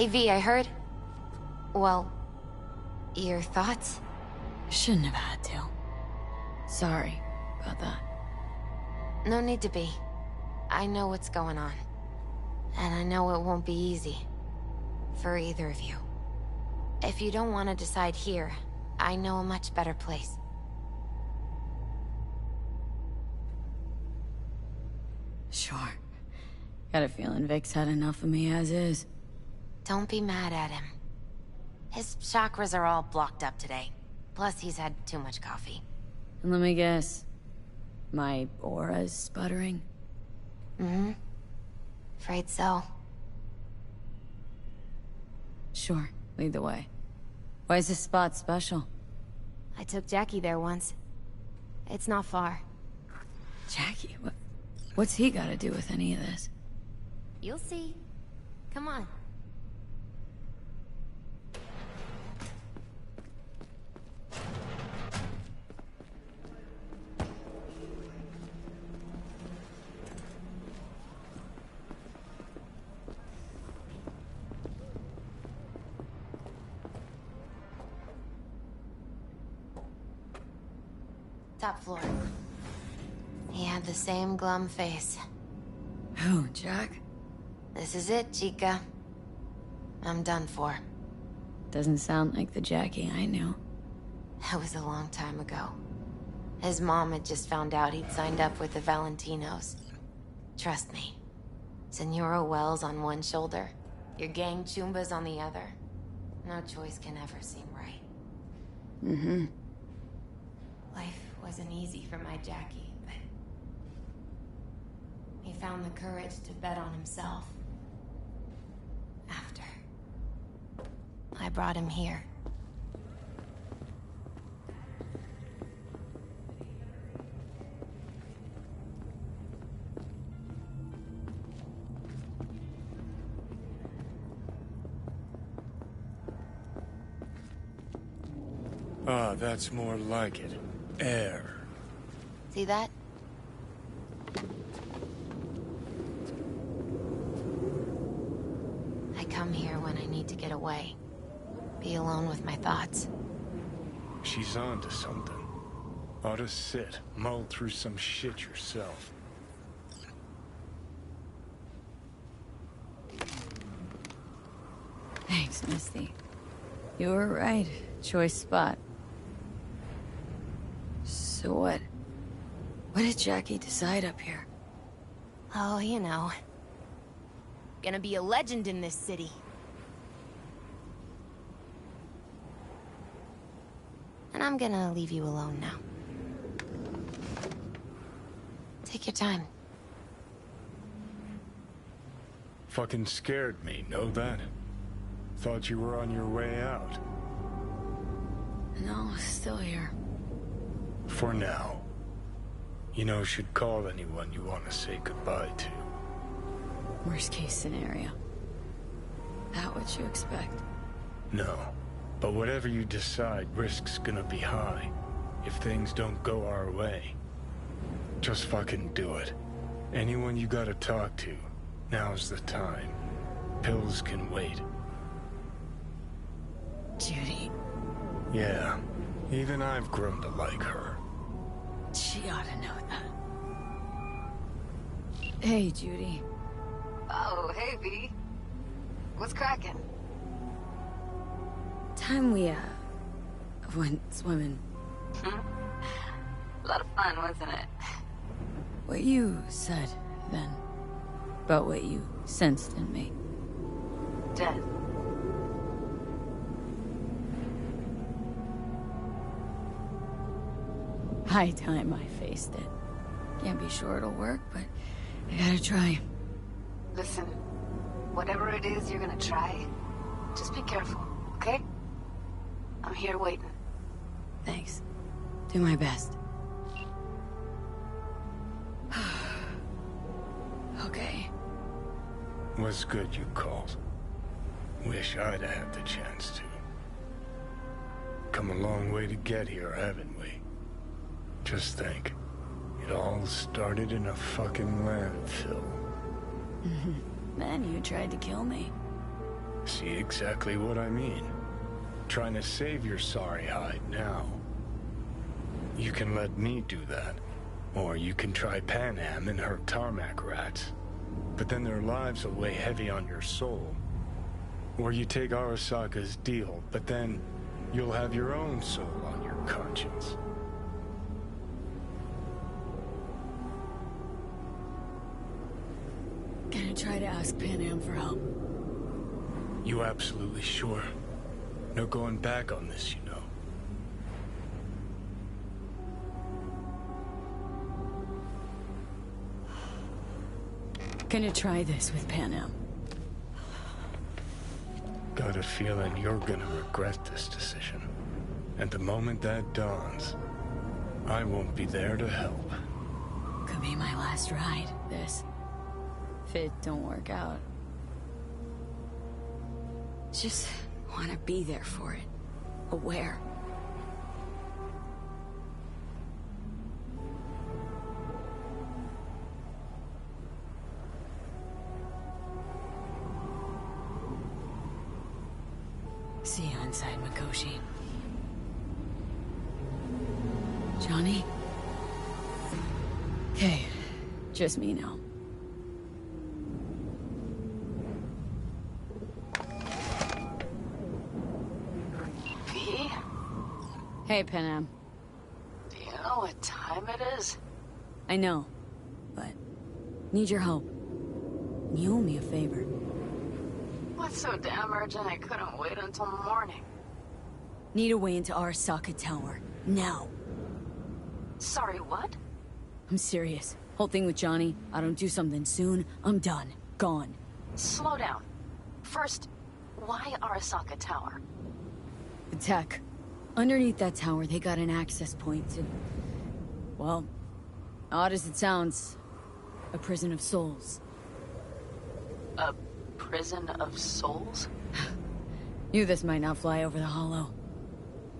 Hey V, I heard... Well, your thoughts? Shouldn't have had to. Sorry about that. No need to be. I know what's going on. And I know it won't be easy. For either of you. If you don't want to decide here, I know a much better place. Sure. Got a feeling Vic's had enough of me as is. Don't be mad at him. His chakras are all blocked up today. Plus, he's had too much coffee. And let me guess. My aura's sputtering? Mm-hmm. Afraid so. Sure. Lead the way. Why is this spot special? I took Jackie there once. It's not far. Jackie? What's he got to do with any of this? You'll see. Come on. Top floor. He had the same glum face. Who, Jack? This is it, chica. I'm done for. Doesn't sound like the Jackie I knew. That was a long time ago. His mom had just found out he'd signed up with the Valentinos. Trust me. Senora Wells on one shoulder, your gang Chumbas on the other. No choice can ever seem right. Mm-hmm. Life wasn't easy for my Jackie, but... he found the courage to bet on himself. After I brought him here. Ah, that's more like it. Air. See that? I come here when I need to get away. Be alone with my thoughts. She's on to something. Ought to sit, mull through some shit yourself. Thanks, Misty. You were right. Choice spot. So what? What did Jackie decide up here? Oh, you know. Gonna be a legend in this city. And I'm gonna leave you alone now. Take your time. Fucking scared me, know that? Thought you were on your way out. No, still here. For now. You know, should call anyone you want to say goodbye to. Worst case scenario. That what you expect? No. But whatever you decide, risk's gonna be high. If things don't go our way. Just fucking do it. Anyone you gotta talk to, now's the time. Pills can wait. Judy. Yeah. Even I've grown to like her. She ought to know that. Hey, Judy. Oh, hey, V. What's cracking? Time we, went swimming. A lot of fun, wasn't it? What you said, then, about what you sensed in me. Death. High time I faced it. Can't be sure it'll work, but I gotta try. Listen, whatever it is you're gonna try, just be careful, okay? I'm here waiting. Thanks. Do my best. Okay. Was good you called. Wish I'd had the chance to. Come a long way to get here, haven't we? Just think. It all started in a fucking landfill. Then you tried to kill me. See exactly what I mean? Trying to save your sorry hide now. You can let me do that. Or you can try Pan Am and her tarmac rats. But then their lives will weigh heavy on your soul. Or you take Arasaka's deal, but then you'll have your own soul on your conscience. Gonna try to ask Pan Am for help. You absolutely sure? No going back on this, you know. Gonna try this with Pan Am. Got a feeling you're gonna regret this decision. And the moment that dawns, I won't be there to help. Could be my last ride, this. If it don't work out. Just wanna be there for it. Aware. See you inside, Mikoshi. Johnny? Okay, just me now. V? Hey, Pan Am. Do you know what time it is? I know, but need your help. You owe me a favor. What's so damn urgent I couldn't wait until morning? Need a way into Arasaka Tower. Now. Sorry, what? I'm serious. Whole thing with Johnny, I don't do something soon, I'm done. Gone. Slow down. First, why Arasaka Tower? The tech. Underneath that tower, they got an access point to... Well, odd as it sounds, a prison of souls. A prison of souls? Knew this might not fly over the hollow.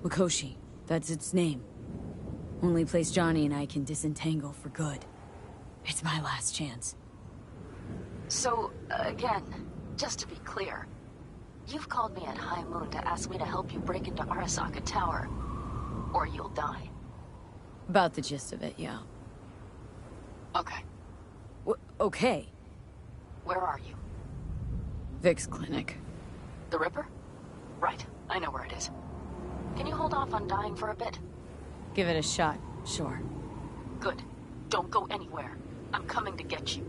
Mikoshi, that's its name. Only place Johnny and I can disentangle for good. It's my last chance. So, again, just to be clear, you've called me at high moon to ask me to help you break into Arasaka Tower, or you'll die. About the gist of it, yeah. Okay, Okay. where are you? Vic's clinic. The Ripper? Right, I know where it is. Can you hold off on dying for a bit? Give it a shot, sure. Good. Don't go anywhere. I'm coming to get you.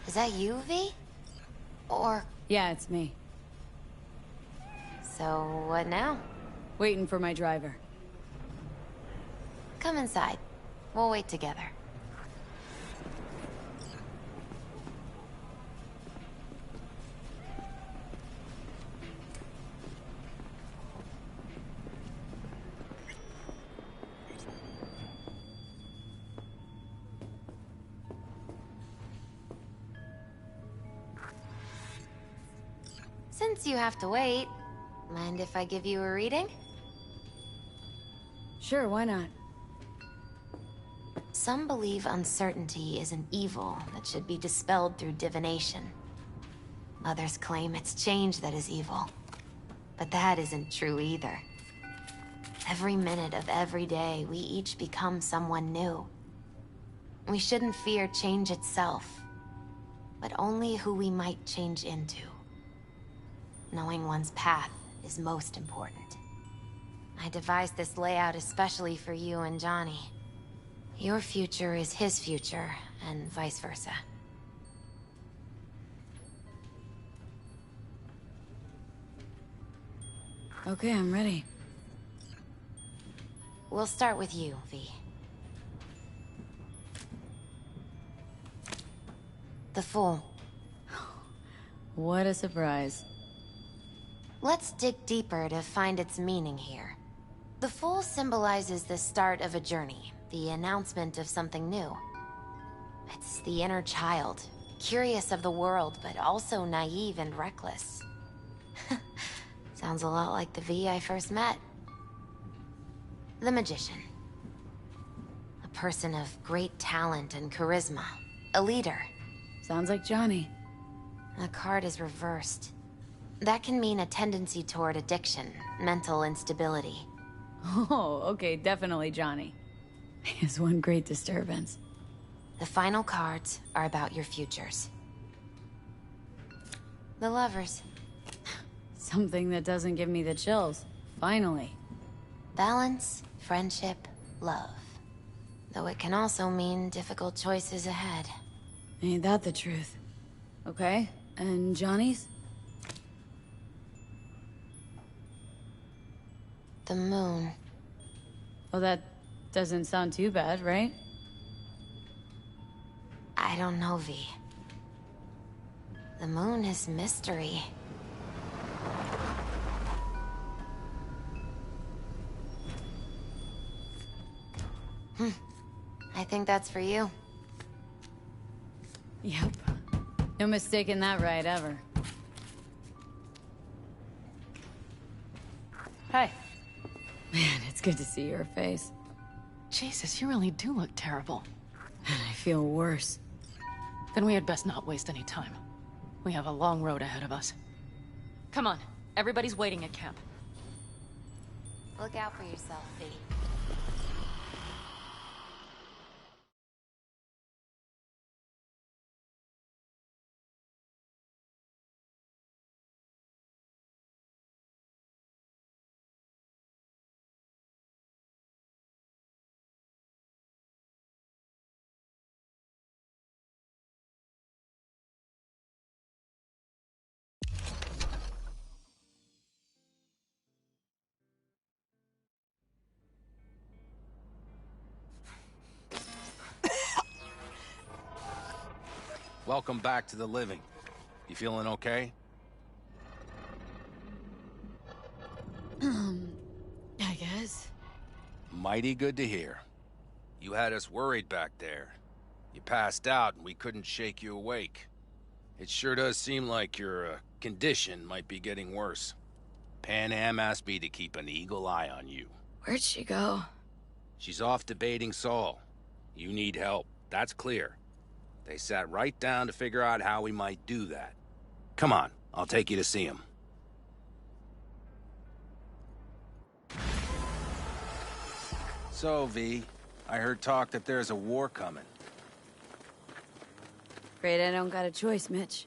Is that you, V? Or... Yeah, it's me. So, what now? Waiting for my driver. Come inside. We'll wait together. Since you have to wait, mind if I give you a reading? Sure, why not? Some believe uncertainty is an evil that should be dispelled through divination. Others claim it's change that is evil. But that isn't true either. Every minute of every day, we each become someone new. We shouldn't fear change itself, but only who we might change into. Knowing one's path is most important. I devised this layout especially for you and Johnny. Your future is his future, and vice versa. Okay, I'm ready. We'll start with you, V. The Fool. What a surprise. Let's dig deeper to find its meaning here. The Fool symbolizes the start of a journey, the announcement of something new. It's the inner child, curious of the world, but also naive and reckless. Sounds a lot like the V I first met. The Magician. A person of great talent and charisma. A leader. Sounds like Johnny. The card is reversed. That can mean a tendency toward addiction, mental instability. Oh, okay, definitely Johnny. He is one great disturbance. The final cards are about your futures. The Lovers. Something that doesn't give me the chills. Finally. Balance, friendship, love. Though it can also mean difficult choices ahead. Ain't that the truth? Okay, and Johnny's? The Moon. Oh, that doesn't sound too bad, right? I don't know, V. The Moon is mystery. I think that's for you. Yep. No mistaking that ride ever. Hey. Man, it's good to see your face. Jesus, you really do look terrible. And I feel worse. Then we had best not waste any time. We have a long road ahead of us. Come on, everybody's waiting at camp. Look out for yourself, V. Welcome back to the living. You feeling okay? I guess. Mighty good to hear. You had us worried back there. You passed out and we couldn't shake you awake. It sure does seem like your condition might be getting worse. Pan Am asked me to keep an eagle eye on you. Where'd she go? She's off debating Saul. You need help, that's clear. They sat right down to figure out how we might do that. Come on, I'll take you to see him. So, V, I heard talk that there's a war coming. Afraid I don't got a choice, Mitch.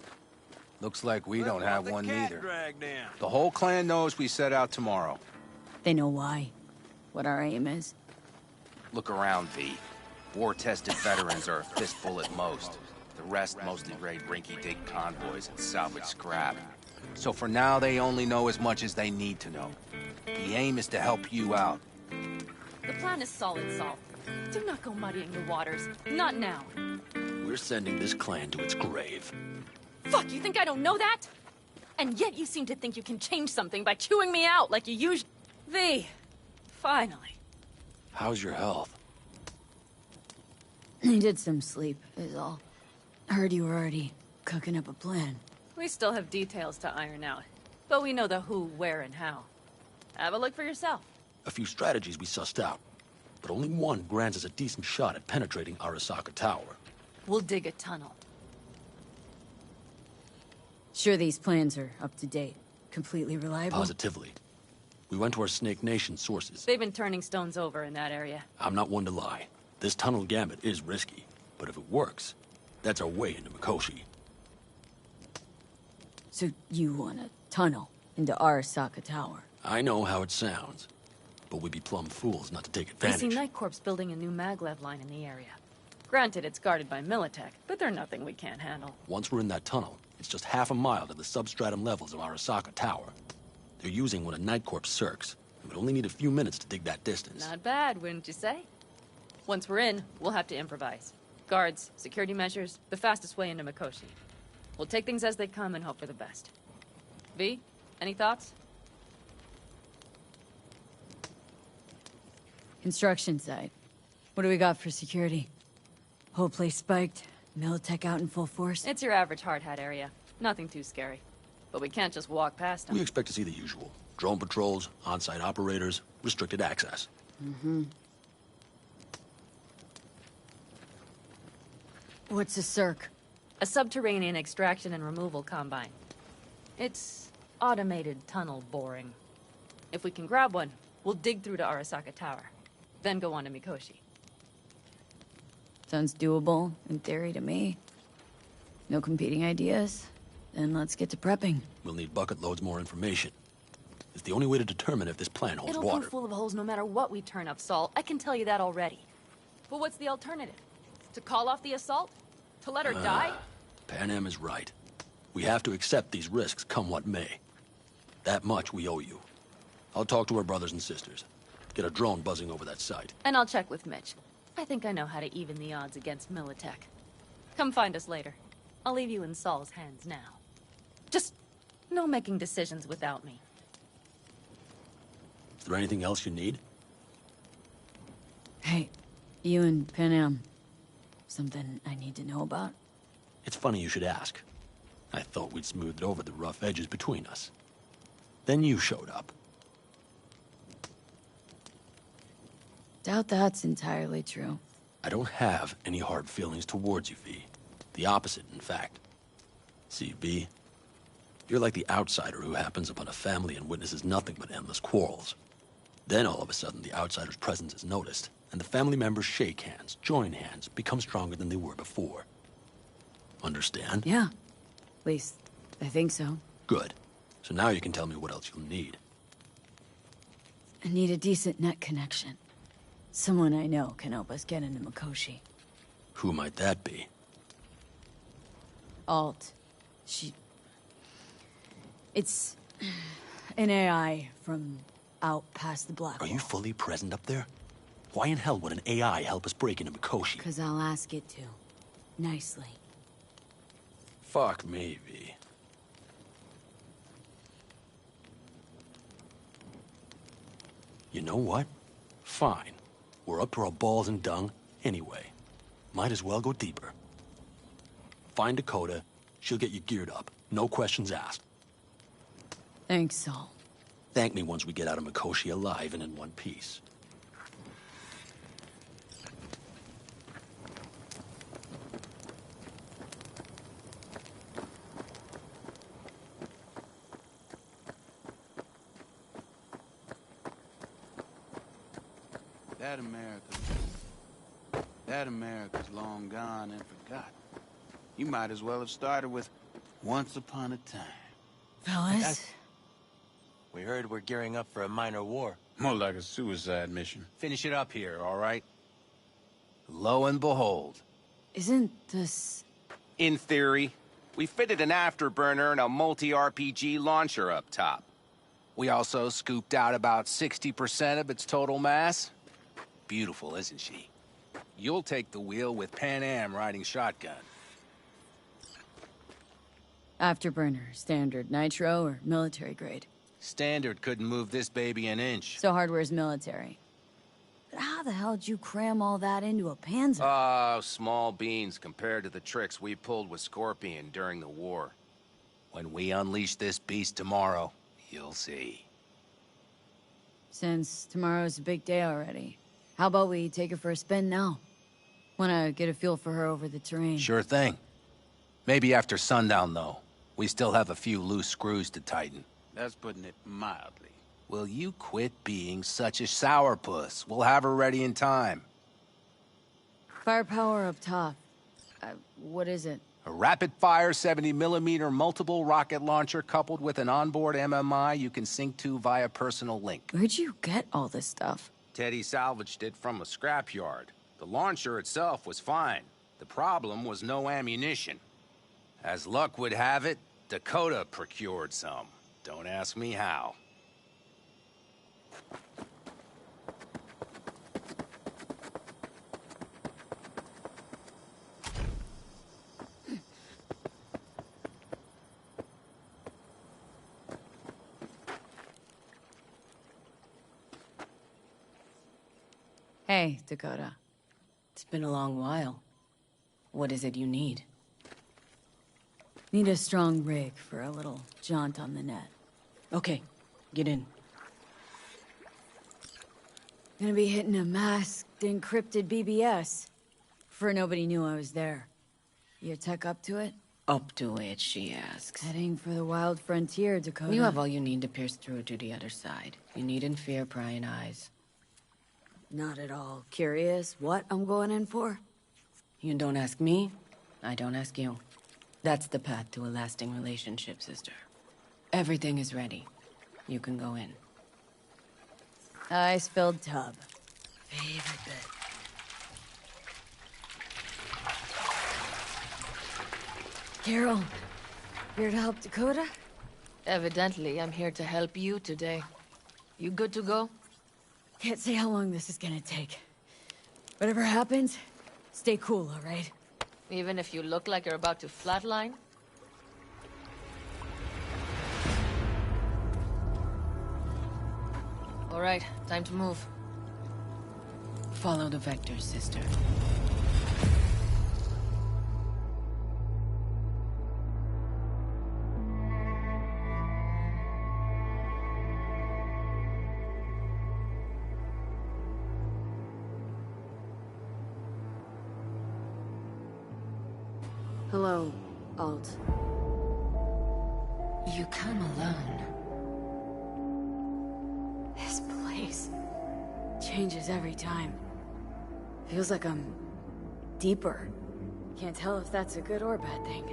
Looks like we don't have one neither. The whole clan knows we set out tomorrow. They know why. What our aim is. Look around, V. War-tested veterans are a fistful at most. The rest mostly raid rinky-dink convoys and salvage scrap. So for now, they only know as much as they need to know. The aim is to help you out. The plan is solid, Saul. Do not go muddying the waters. Not now. We're sending this clan to its grave. Fuck, you think I don't know that? And yet you seem to think you can change something by chewing me out like you usually... V. Finally. How's your health? Needed some sleep, is all. Heard you were already cooking up a plan. We still have details to iron out. But we know the who, where, and how. Have a look for yourself. A few strategies we sussed out, but only one grants us a decent shot at penetrating Arasaka Tower. We'll dig a tunnel. Sure these plans are up to date. Completely reliable? Positively. We went to our Snake Nation sources. They've been turning stones over in that area. I'm not one to lie. This tunnel gambit is risky, but if it works, that's our way into Mikoshi. So you want a tunnel into Arasaka Tower? I know how it sounds, but we'd be plumb fools not to take I advantage. see Night Corps building a new maglev line in the area. Granted, it's guarded by Militech, but they're nothing we can't handle. Once we're in that tunnel, it's just half a mile to the substratum levels of Arasaka Tower. They're using one of Night Corps' circs. It would only need a few minutes to dig that distance. Not bad, wouldn't you say? Once we're in, we'll have to improvise. Guards, security measures, the fastest way into Mikoshi. We'll take things as they come and hope for the best. V, any thoughts? Construction site. What do we got for security? Whole place spiked. Militech out in full force. It's your average hard hat area. Nothing too scary. But we can't just walk past them. We expect to see the usual. Drone patrols, on-site operators, restricted access. What's a circ? A subterranean extraction and removal combine. It's automated tunnel boring. If we can grab one, we'll dig through to Arasaka Tower. Then go on to Mikoshi. Sounds doable, in theory to me. No competing ideas? Then let's get to prepping. We'll need bucket loads more information. It's the only way to determine if this plan holds It'll water. prove full of holes no matter what we turn up, Saul. I can tell you that already. But what's the alternative? To call off the assault? To let her die? Pan Am is right. We have to accept these risks, come what may. That much we owe you. I'll talk to our brothers and sisters. Get a drone buzzing over that site. And I'll check with Mitch. I think I know how to even the odds against Militech. Come find us later. I'll leave you in Saul's hands now. Just no making decisions without me. Is there anything else you need? Hey, you and Pan Am. Something I need to know about? It's funny you should ask. I thought we'd smoothed over the rough edges between us. Then you showed up. Doubt that's entirely true. I don't have any hard feelings towards you, V. The opposite, in fact. See, V, you're like the outsider who happens upon a family and witnesses nothing but endless quarrels. Then all of a sudden, the outsider's presence is noticed, and the family members shake hands, join hands, become stronger than they were before. Understand? Yeah. At least, I think so. Good. So now you can tell me what else you'll need. I need a decent net connection. Someone I know can help us get into Mikoshi. Who might that be? Alt. It's an AI from out past the Black Are Wall. you fully present up there? Why in hell would an AI help us break into Mikoshi? 'Cause I'll ask it to. Nicely. Fuck me, V. You know what? Fine. We're up to our balls in dung anyway. Might as well go deeper. Find Dakota. She'll get you geared up. No questions asked. Thanks, Saul. Thank me once we get out of Mikoshi alive and in one piece. That America's long gone and forgotten. You might as well have started with Once Upon a Time. Fellas? We heard we're gearing up for a minor war. More like a suicide mission. Finish it up here, all right? Lo and behold. Isn't this... In theory, we fitted an afterburner and a multi-RPG launcher up top. We also scooped out about 60% of its total mass. Beautiful, isn't she? You'll take the wheel with Pan Am riding shotgun. Afterburner, standard, nitro, or military grade? Standard couldn't move this baby an inch. So hardware's military. But how the hell did you cram all that into a Panzer? Oh, small beans compared to the tricks we pulled with Scorpion during the war. When we unleash this beast tomorrow, you'll see. Since tomorrow's a big day already, how about we take her for a spin now? Wanna get a feel for her over the terrain. Sure thing. Maybe after sundown, though. We still have a few loose screws to tighten. That's putting it mildly. Will you quit being such a sourpuss? We'll have her ready in time. Firepower up top. What is it? A rapid-fire 70mm multiple rocket launcher coupled with an onboard MMI you can sync to via personal link. Where'd you get all this stuff? Teddy salvaged it from a scrapyard. The launcher itself was fine. The problem was no ammunition. As luck would have it, Dakota procured some. Don't ask me how. Hey, Dakota. It's been a long while. What is it you need? Need a strong rig for a little jaunt on the net. Okay, get in. Gonna be hitting a masked, encrypted BBS. For nobody knew I was there. Your tech up to it? Up to it, she asks. Heading for the wild frontier, Dakota. You have all you need to pierce through to the other side. You needn't fear prying eyes. Not at all curious what I'm going in for? You don't ask me, I don't ask you. That's the path to a lasting relationship, sister. Everything is ready. You can go in. Ice-filled tub. Favorite bit. Carol, here to help Dakota? Evidently, I'm here to help you today. You good to go? Can't say how long this is gonna take. Whatever happens, stay cool, all right? Even if you look like you're about to flatline? All right, time to move. Follow the vectors, sister. Hello, Alt. You come alone. This place changes every time. Feels like I'm deeper. Can't tell if that's a good or bad thing.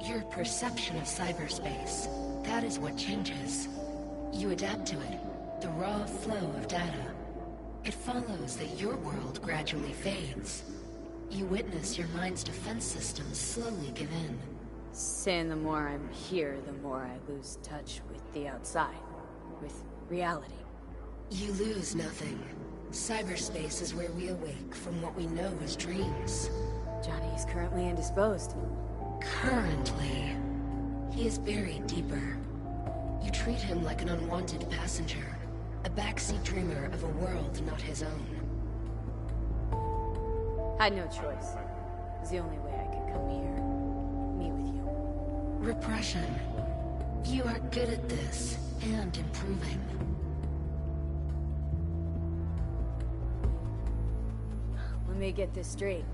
Your perception of cyberspace, that is what changes. You adapt to it, the raw flow of data. It follows that your world gradually fades. You witness your mind's defense systems slowly give in. Saying the more I'm here, the more I lose touch with the outside. With reality. You lose nothing. Cyberspace is where we awake from what we know as dreams. Johnny is currently indisposed. Currently. He is buried deeper. You treat him like an unwanted passenger. A backseat dreamer of a world not his own. Had no choice. It was the only way I could come here. Meet with you. Repression. You are good at this, and improving. Let me get this straight.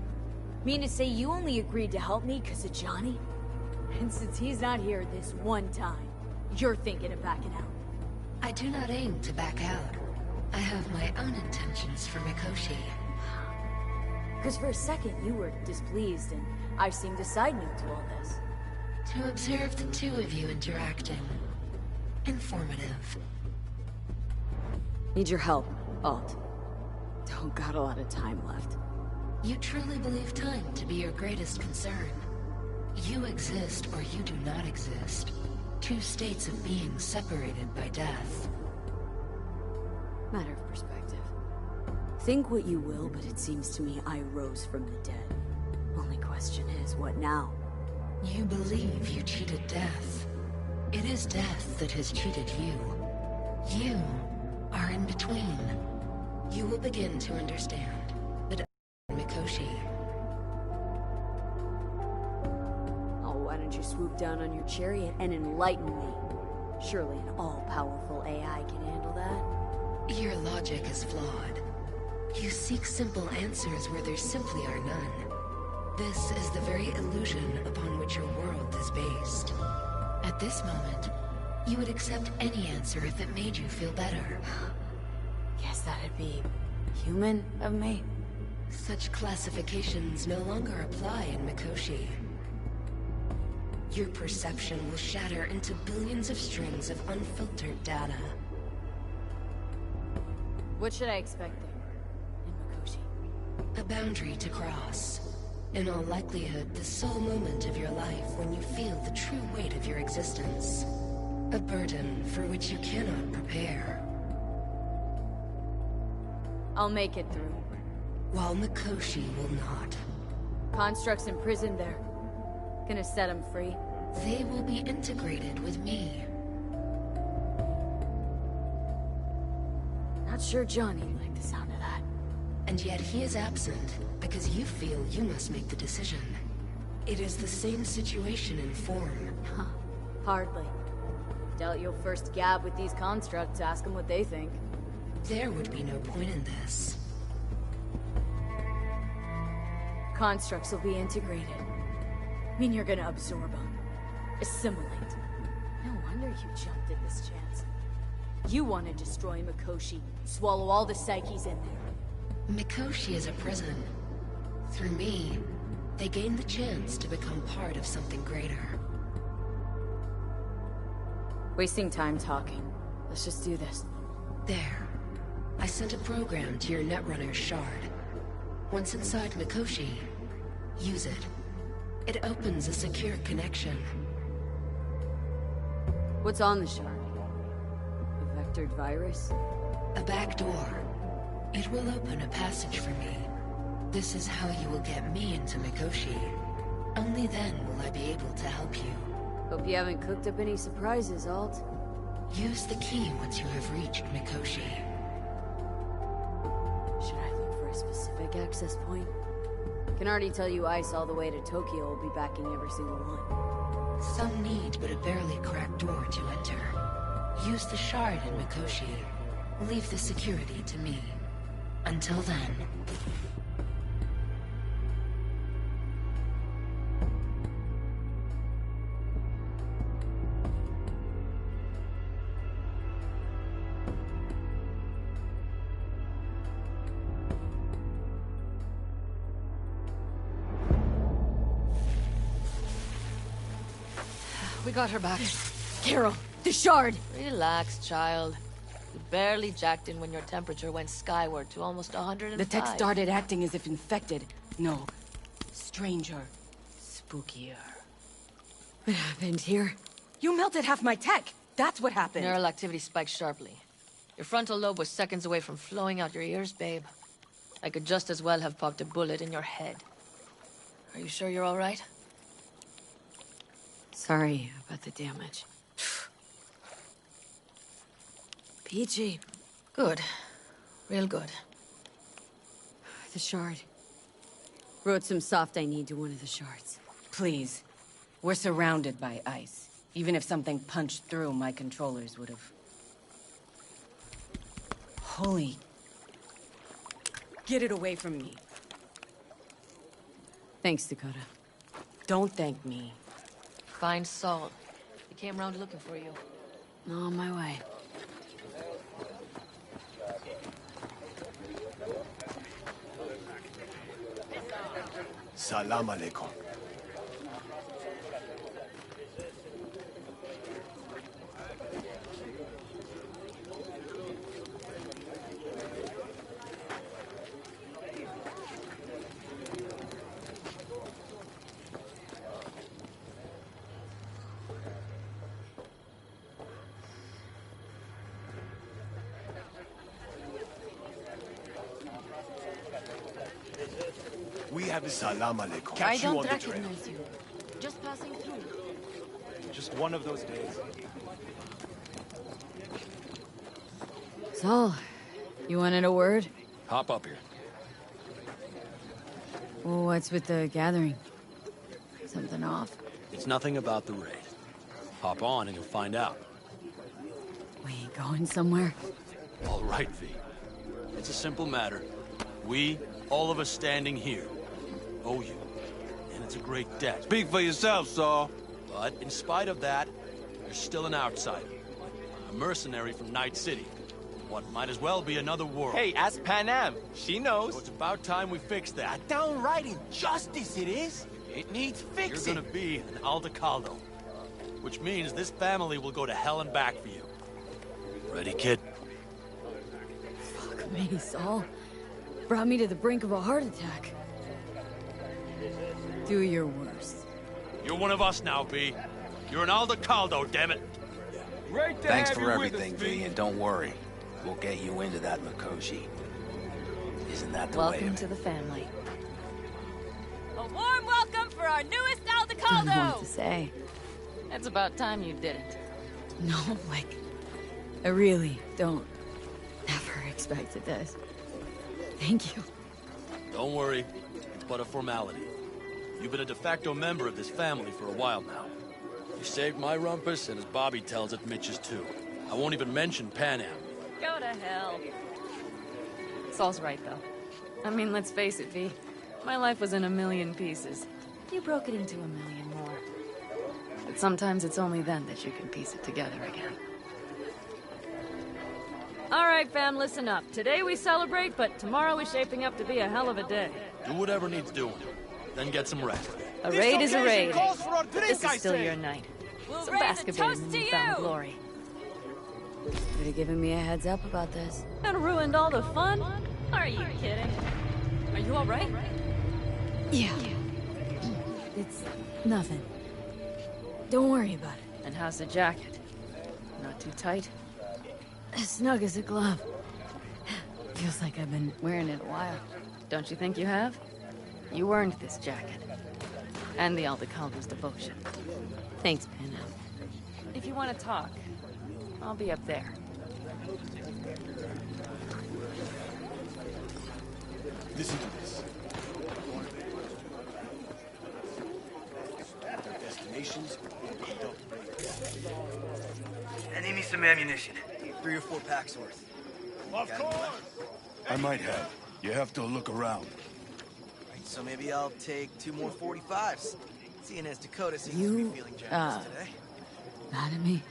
Mean to say you only agreed to help me because of Johnny? And since he's not here this one time, you're thinking of backing out. I do not aim to back out. I have my own intentions for Mikoshi. Because for a second you were displeased, and I seemed a side note to all this. To observe the two of you interacting. Informative. Need your help, Alt. Don't got a lot of time left. You truly believe time to be your greatest concern. You exist or you do not exist. Two states of being separated by death. Matter of perspective. Think what you will, but it seems to me I rose from the dead. Only question is, what now? You believe you cheated death. It is death that has cheated you. You are in between. You will begin to understand that Mikoshi. Oh, why don't you swoop down on your chariot and enlighten me? Surely an all-powerful AI can handle that. Your logic is flawed. You seek simple answers where there simply are none. This is the very illusion upon which your world is based. At this moment, you would accept any answer if it made you feel better. Guess that'd be human of me. Such classifications no longer apply in Mikoshi. Your perception will shatter into billions of strings of unfiltered data. What should I expect there, in Mikoshi? A boundary to cross. In all likelihood, the sole moment of your life when you feel the true weight of your existence. A burden for which you cannot prepare. I'll make it through. While Mikoshi will not. Constructs imprisoned there. Gonna set them free. They will be integrated with me. Not sure Johnny liked the sound of that. And yet he is absent because you feel you must make the decision. It is the same situation in form. Huh. Hardly. Doubt you'll first gab with these constructs, ask them what they think. There would be no point in this. Constructs will be integrated. I mean, you're gonna absorb them. Assimilate. No wonder you jumped at this chance. You want to destroy Mikoshi, swallow all the psyches in there. Mikoshi is a prison. Through me, they gain the chance to become part of something greater. Wasting time talking. Let's just do this. There. I sent a program to your Netrunner's shard. Once inside Mikoshi, use it. It opens a secure connection. What's on the shard? A vectored virus? A back door. It will open a passage for me. This is how you will get me into Mikoshi. Only then will I be able to help you. Hope you haven't cooked up any surprises, Alt. Use the key once you have reached Mikoshi. Should I look for a specific access point? Can already tell you Ice all the way to Tokyo will be backing every single one. Some need but a barely cracked door to enter. Use the shard in Mikoshi. Leave the security to me. Until then... We got her back. Carol, the shard! Relax, child. You barely jacked in when your temperature went skyward to almost 105. The tech started acting as if infected. No. Stranger. Spookier. What happened here? You melted half my tech! That's what happened! Neural activity spiked sharply. Your frontal lobe was seconds away from flowing out your ears, babe. I could just as well have popped a bullet in your head. Are you sure you're all right? Sorry about the damage. Peachy. Good. Real good. The shard. Wrote some soft I need to one of the shards. Please. We're surrounded by ice. Even if something punched through, my controllers would have... Holy... Get it away from me. Thanks, Dakota. Don't thank me. Find Saul. He came around looking for you. On my way. Salam alaikum. We have a salam alaikum. Catch you on the trail. You. Just passing through. Just one of those days. Saul, you wanted a word? Hop up here. Well, what's with the gathering? Something off? It's nothing about the raid. Hop on and you'll find out. We going somewhere? All right, V. It's a simple matter. We, all of us standing here, owe you. And it's a great debt. Speak for yourself, Saul. But in spite of that, you're still an outsider. A mercenary from Night City. What might as well be another world. Hey, ask Panam. She knows. So it's about time we fix that. Downright injustice it is. It needs fixing. You're gonna be an Aldecaldo. Which means this family will go to hell and back for you. Ready, kid? Fuck me, Saul. Brought me to the brink of a heart attack. Do your worst. You're one of us now, V. You're an Aldecaldo, damn it. Great to Thanks have for you everything, with us, V, and don't worry. We'll get you into that Mikoshi. Isn't that the way Welcome of to it? the family. A warm welcome for our newest Don't know what Aldecaldo! to say. It's about time you didn't. No, like, I really don't. Never expected this. Thank you. Don't worry, it's but a formality. You've been a de facto member of this family for a while now. You saved my rumpus, and as Bobby tells it, Mitch's too. I won't even mention Pan Am. Go to hell. Saul's right, though. I mean, let's face it, V. My life was in a million pieces. You broke it into a million more. But sometimes it's only then that you can piece it together again. All right, fam, listen up. Today we celebrate, but tomorrow is shaping up to be a hell of a day. Do whatever needs doing, then get some rest. A raid is a raid. This is I still say. your night. We'll So raise a bask a bit toast in to newfound you. glory. Could have given me a heads up about this. And ruined all the fun? Are you kidding? Are you all right? Yeah. It's nothing. Don't worry about it. And how's the jacket? Not too tight? As snug as a glove. Feels like I've been wearing it a while. Don't you think you have? You earned this jacket. And the Aldecaldo's devotion. Thanks, Panam. If you want to talk, I'll be up there. Listen to this. Their destinations. Enemy some ammunition. 3 or 4 packs worth. Of course! I might have. You have to look around. Right, so maybe I'll take 2 more 45s. Seeing as Dakota seems to You, be feeling generous today. Mad at me?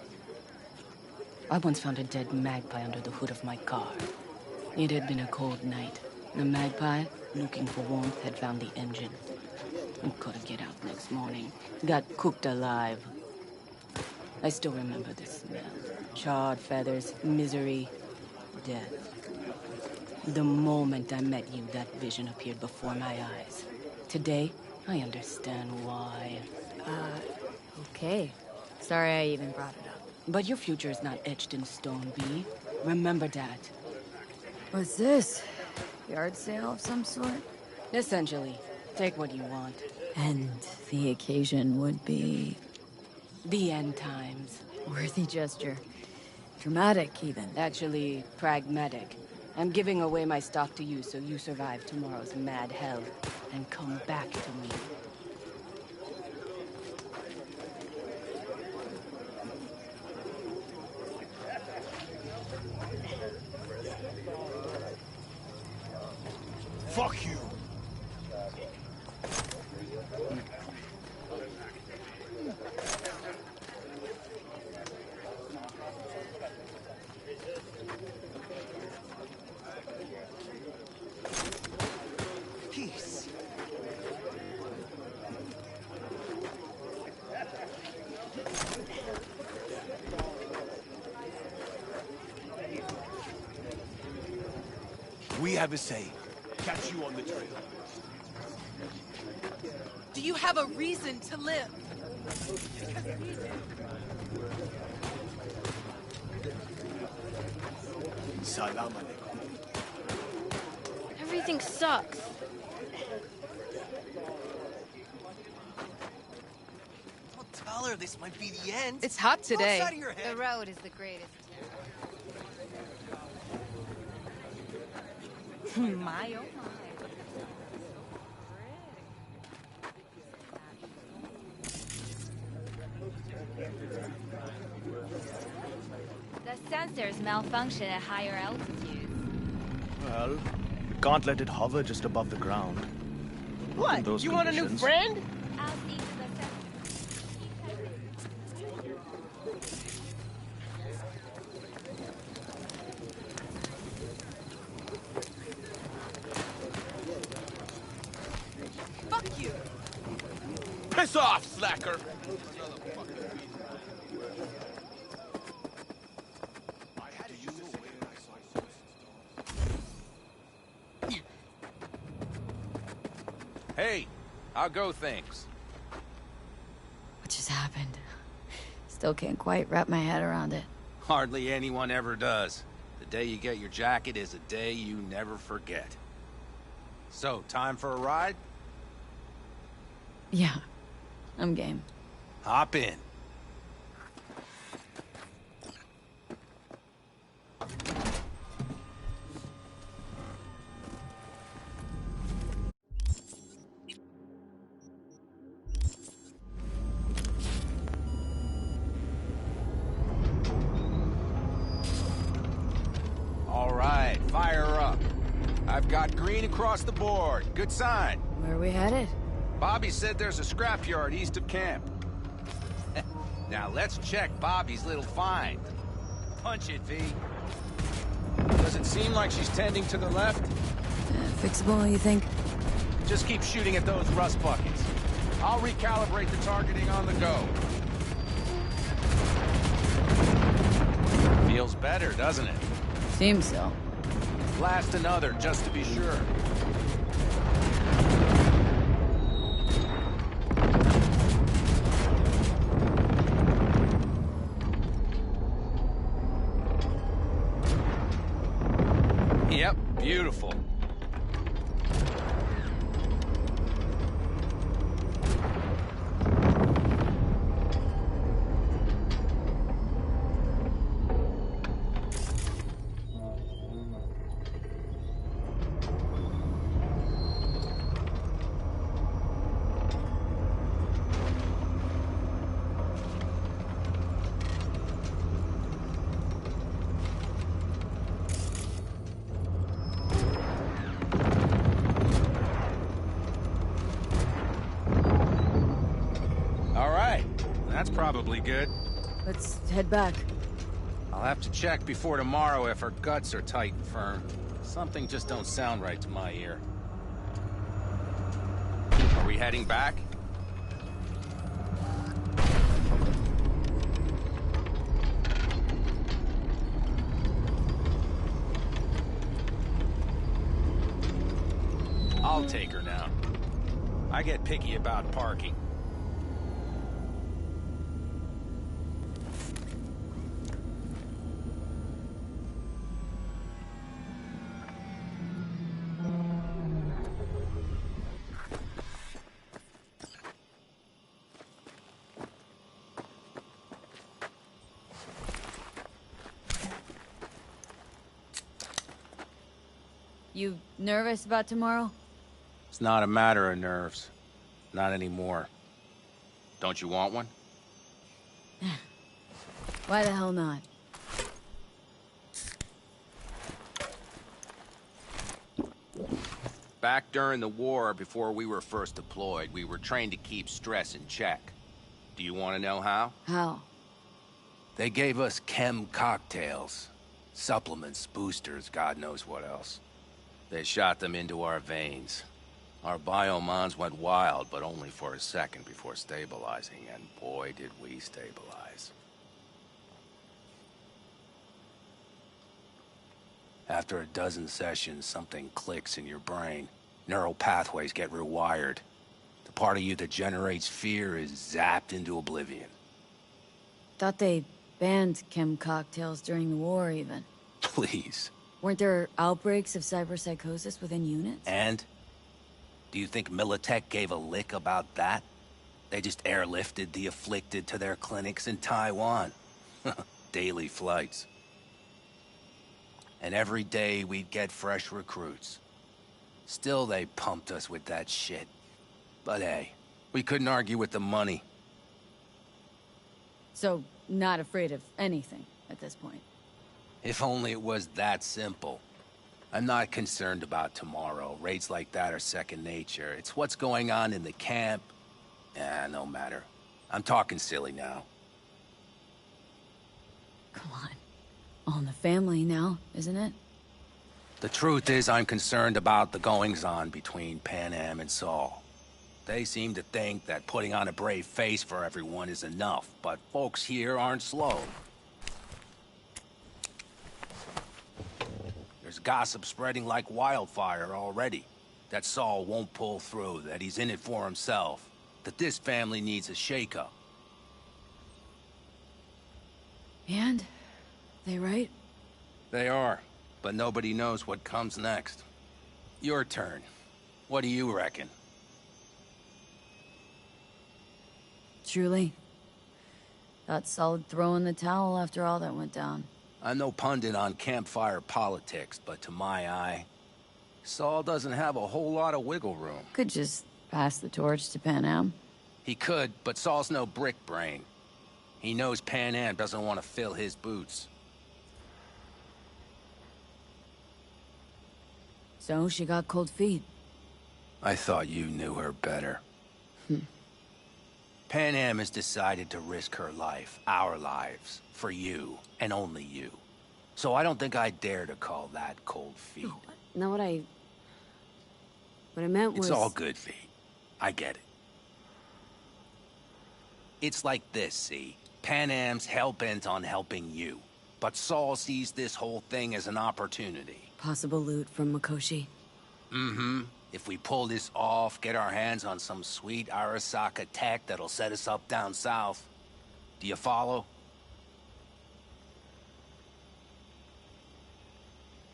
I once found a dead magpie under the hood of my car. It had been a cold night. The magpie, looking for warmth, had found the engine. And couldn't get out next morning. Got cooked alive. I still remember the smell. Charred feathers, misery, death. The moment I met you, that vision appeared before my eyes. Today, I understand why. Okay. Sorry I even brought it up. But your future is not etched in stone, V. Remember that. What's this? Yard sale of some sort? Essentially, take what you want. And the occasion would be... The end times. Worthy gesture. Dramatic, even. Actually, pragmatic. I'm giving away my stock to you so you survive tomorrow's mad hell and come back to me. Fuck you! Peace. We have a say. Catch you on the trail. Do you have a reason to live? Salam alaikum. Everything sucks. I'll tell her this might be the end. It's hot today. Outside of your head. The road is the greatest. My oh my. The sensors malfunction at higher altitudes. Well, you can't let it hover just above the ground. In What? those You want a new conditions. friend? I'll see to the Fuck you. Piss off, slacker! Hey, how go things? What just happened? Still can't quite wrap my head around it. Hardly anyone ever does. The day you get your jacket is a day you never forget. So, time for a ride? Yeah, I'm game. Hop in. I've got green across the board. Good sign. Where are we headed? Bobby said there's a scrapyard east of camp. Now let's check Bobby's little find. Punch it, V. Does it seem like she's tending to the left? Fixable, you think? Just keep shooting at those rust buckets. I'll recalibrate the targeting on the go. Feels better, doesn't it? Seems so. Blast another, just to be sure. Yep, beautiful. That's probably good. Let's head back. I'll have to check before tomorrow if her guts are tight and firm. Something just don't sound right to my ear. Are we heading back? I'll take her now. I get picky about parking. You nervous about tomorrow? It's not a matter of nerves. Not anymore. Don't you want one? Why the hell not? Back during the war, before we were first deployed, we were trained to keep stress in check. Do you want to know how? How? They gave us chem cocktails. Supplements, boosters, God knows what else. They shot them into our veins. Our biomons went wild, but only for a second before stabilizing, and boy did we stabilize. After a dozen sessions, something clicks in your brain. Neural pathways get rewired. The part of you that generates fear is zapped into oblivion. Thought they banned chem cocktails during the war, even. Please. Weren't there outbreaks of cyberpsychosis within units? And? Do you think Militech gave a lick about that? They just airlifted the afflicted to their clinics in Taiwan. Daily flights. And every day we'd get fresh recruits. Still they pumped us with that shit. But hey, we couldn't argue with the money. So, not afraid of anything at this point? If only it was that simple. I'm not concerned about tomorrow. Raids like that are second nature. It's what's going on in the camp. No matter. I'm talking silly now. Come on. All in the family now, isn't it? The truth is, I'm concerned about the goings-on between Pan Am and Saul. They seem to think that putting on a brave face for everyone is enough, but folks here aren't slow. There's gossip spreading like wildfire already. That Saul won't pull through, that he's in it for himself, that this family needs a shake-up. And? They right? They are, but nobody knows what comes next. Your turn. What do you reckon? Truly. Thought solid throw in the towel after all that went down. I'm no pundit on campfire politics, but to my eye, Saul doesn't have a whole lot of wiggle room. Could just pass the torch to Pan Am. He could, but Saul's no brick brain. He knows Pan Am doesn't want to fill his boots. So she got cold feet. I thought you knew her better. Pan Am has decided to risk her life, our lives, for you, and only you. So I don't think I dare to call that cold feet. No, what I meant was... It's all good, V. I get it. It's like this, see? Pan Am's hell-bent on helping you. But Saul sees this whole thing as an opportunity. Possible loot from Mikoshi. Mm-hmm. If we pull this off, get our hands on some sweet Arasaka tech that'll set us up down south. Do you follow?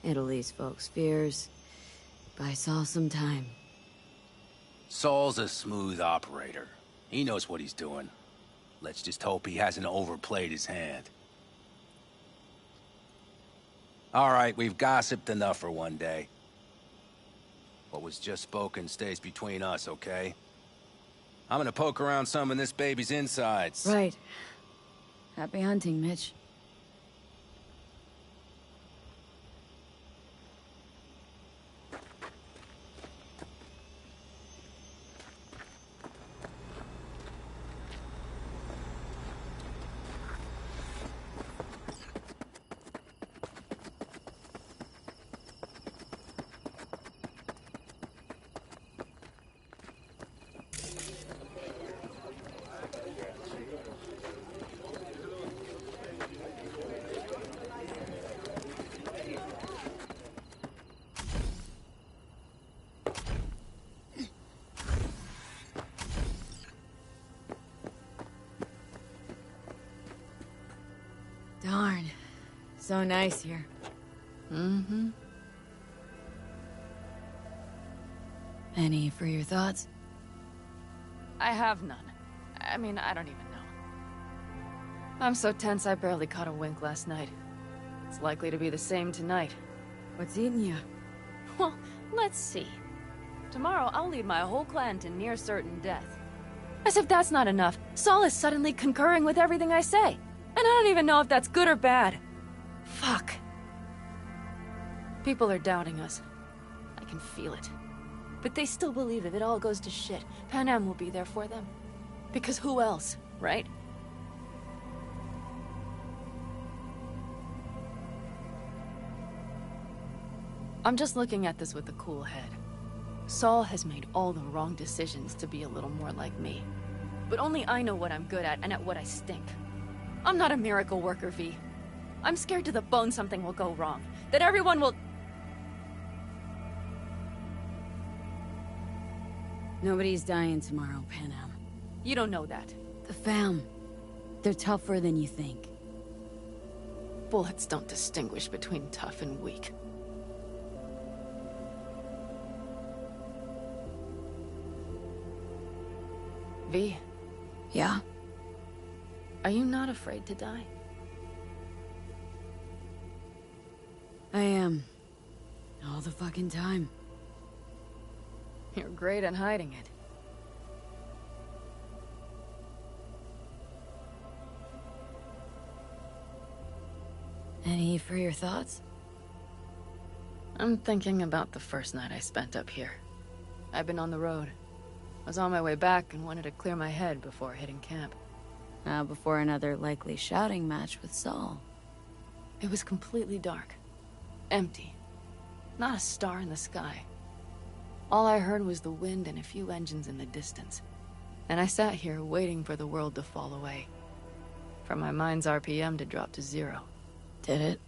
It'll ease folks' fears. Buy Saul some time. Saul's a smooth operator. He knows what he's doing. Let's just hope he hasn't overplayed his hand. All right, we've gossiped enough for one day. What was just spoken stays between us, okay? I'm gonna poke around some of this baby's insides. Right. Happy hunting, Mitch. Darn. So nice here. Mm-hmm. Any for your thoughts? I have none. I mean, I don't even know. I'm so tense I barely caught a wink last night. It's likely to be the same tonight. What's eating you? Well, let's see. Tomorrow I'll lead my whole clan to near certain death. As if that's not enough, Saul is suddenly concurring with everything I say. And I don't even know if that's good or bad. Fuck. People are doubting us. I can feel it. But they still believe if it all goes to shit, Pan Am will be there for them. Because who else, right? I'm just looking at this with a cool head. Saul has made all the wrong decisions to be a little more like me. But only I know what I'm good at and at what I stink. I'm not a miracle worker, V. I'm scared to the bone something will go wrong. That everyone will... Nobody's dying tomorrow, Pan Am. You don't know that. The fam. They're tougher than you think. Bullets don't distinguish between tough and weak. V? Yeah? Are you not afraid to die? I am. All the fucking time. You're great at hiding it. Any for your thoughts? I'm thinking about the first night I spent up here. I've been on the road. I was on my way back and wanted to clear my head before hitting camp. Before another likely shouting match with Saul. It was completely dark. Empty. Not a star in the sky. All I heard was the wind and a few engines in the distance. And I sat here waiting for the world to fall away. For my mind's RPM to drop to 0. Did it?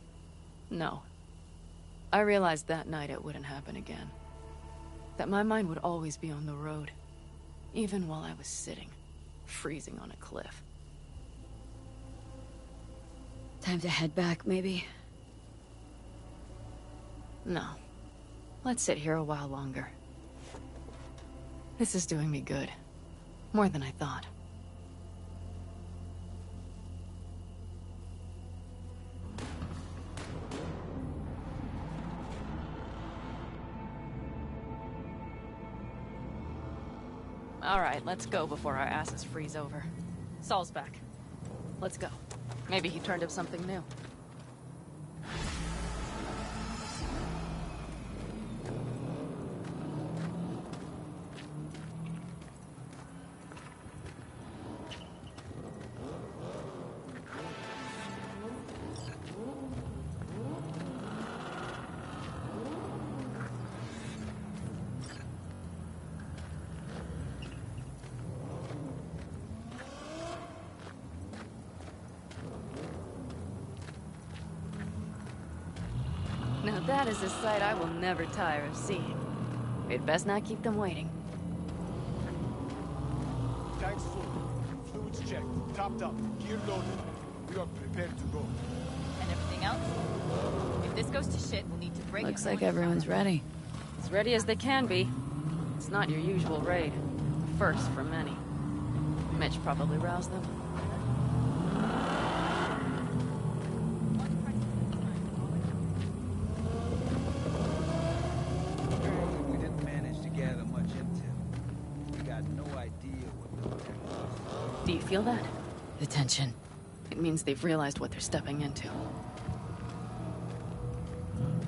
No. I realized that night it wouldn't happen again. That my mind would always be on the road. Even while I was sitting, freezing on a cliff. Time to head back, maybe? No. Let's sit here a while longer. This is doing me good. More than I thought. All right, let's go before our asses freeze over. Saul's back. Let's go. Maybe he turned up something new. That is a sight I will never tire of seeing. We'd best not keep them waiting. Tanks full. Fluids checked. Topped up. Gear loaded. We are prepared to go. And everything else? If this goes to shit, we'll need to break Looks it. like everyone's ready. As ready as they can be. It's not your usual raid. A first for many. Mitch probably roused them. Apparently we didn't manage to gather much intel. We got no idea what the heck was. Do you feel that? The tension. It means they've realized what they're stepping into.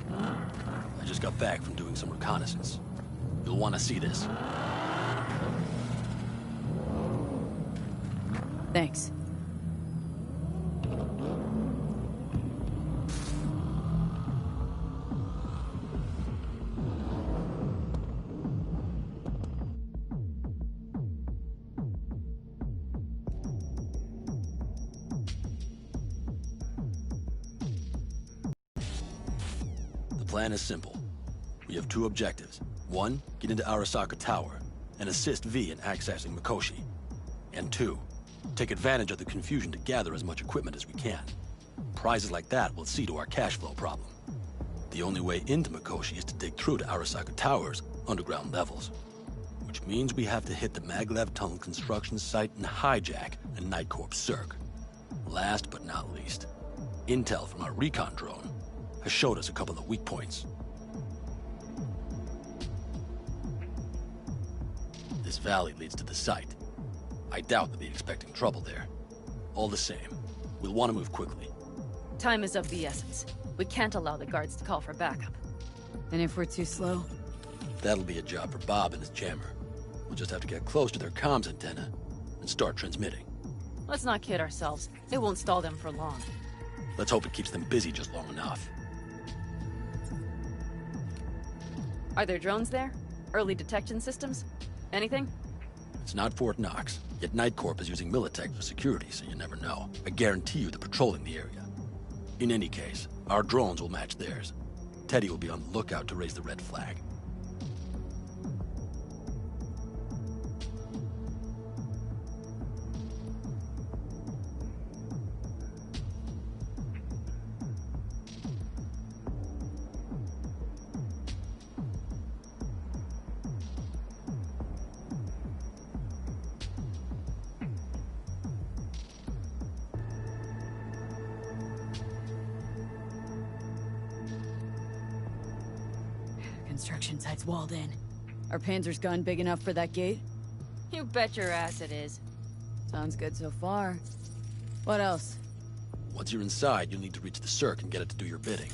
I just got back from doing some reconnaissance. You'll want to see this. Thanks. The plan is simple. We have two objectives. One, get into Arasaka Tower and assist V in accessing Mikoshi. And two, take advantage of the confusion to gather as much equipment as we can. Prizes like that will see to our cash flow problem. The only way into Mikoshi is to dig through to Arasaka Tower's underground levels. Which means we have to hit the maglev tunnel construction site and hijack a Night Corps Circ. Last but not least, intel from our recon drone has showed us a couple of weak points. This valley leads to the site. I doubt they'll be expecting trouble there. All the same, we'll want to move quickly. Time is of the essence. We can't allow the guards to call for backup. And if we're too slow? That'll be a job for Bob and his jammer. We'll just have to get close to their comms antenna and start transmitting. Let's not kid ourselves. It won't stall them for long. Let's hope it keeps them busy just long enough. Are there drones there? Early detection systems? Anything? It's not Fort Knox, yet Night Corp is using Militech for security, so you never know. I guarantee you they're patrolling the area. In any case, our drones will match theirs. Teddy will be on the lookout to raise the red flag. Construction site's walled in. Are Panzer's gun big enough for that gate? You bet your ass it is. Sounds good so far. What else? Once you're inside, you'll need to reach the Cirque and get it to do your bidding.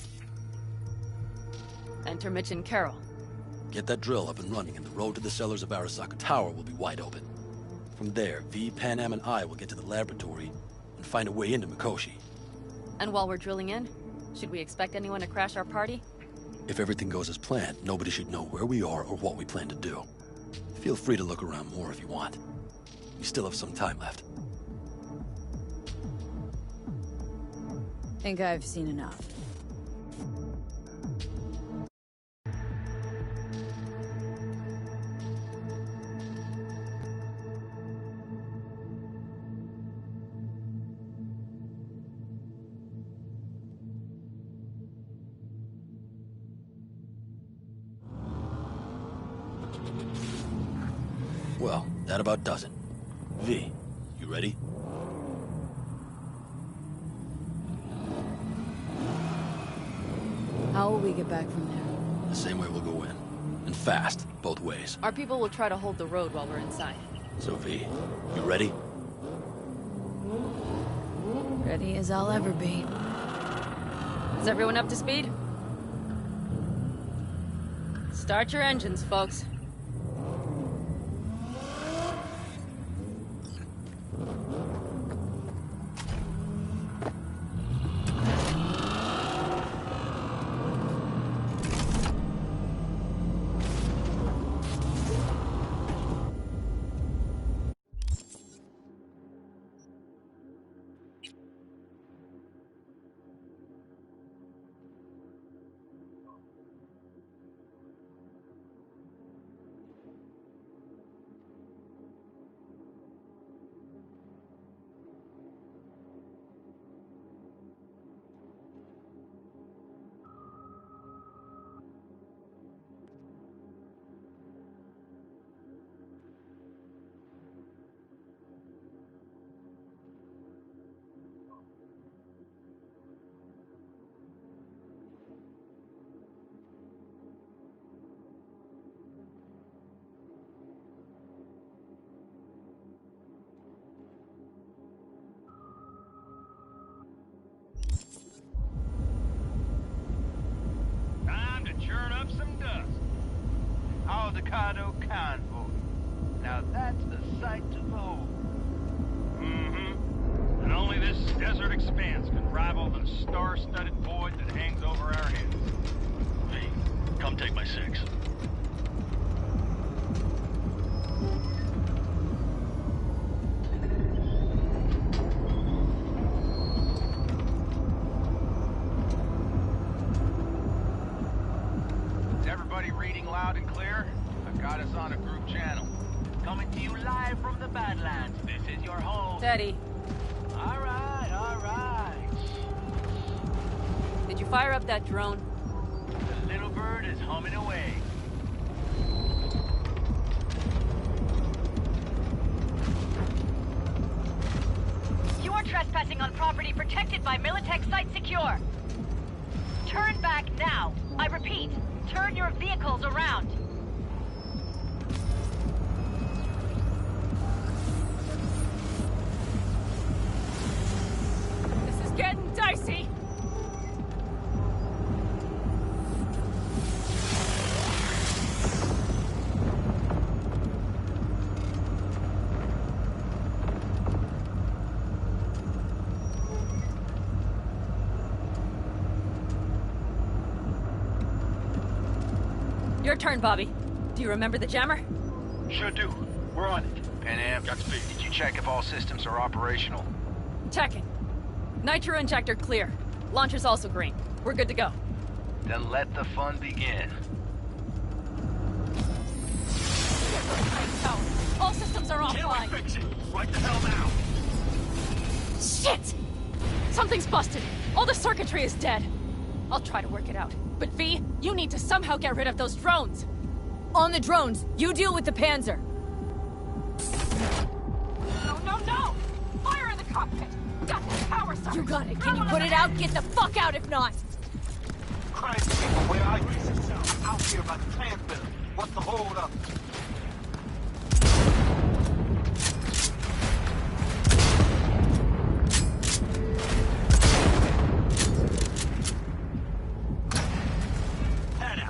Enter Mitch and Carol. Get that drill up and running, and the road to the cellars of Arasaka Tower will be wide open. From there, V, Panam, and I will get to the laboratory and find a way into Mikoshi. And while we're drilling in, should we expect anyone to crash our party? If everything goes as planned, nobody should know where we are or what we plan to do. Feel free to look around more if you want. We still have some time left. Think I've seen enough. Well, that about does it. V, you ready? How will we get back from there? The same way we'll go in. And fast, both ways. Our people will try to hold the road while we're inside. So V, you ready? Ready as I'll ever be. Is everyone up to speed? Start your engines, folks. Mikado convoy. Now that's a sight to behold. And only this desert expanse can rival the star-studded void that hangs over our heads. Hey, come take my 6. Is everybody reading loud and clear? I've got us on a group channel. Coming to you live from the Badlands. This is your home. Steady. All right, all right. Did you fire up that drone? The little bird is humming away. You are trespassing on property protected by Militech Site Secure. Turn back now. I repeat, turn your vehicles around. This is getting dicey. Your turn, Bobby. Do you remember the jammer? Sure do. We're on it. Pan Am, did you check if all systems are operational? Checking. Nitro injector clear. Launcher's also green. We're good to go. Then let the fun begin. All systems are offline. Fix it. Right the hell now. Shit! Something's busted. All the circuitry is dead. I'll try to work it out. But V, you need to somehow get rid of those drones. On the drones, you deal with the Panzer. No, no, no! Fire in the cockpit! Got the power source! You got it. Can you put it out? Get the fuck out if not! Christ, people, where are you? I'm out here by the transmitter. What's the hold up?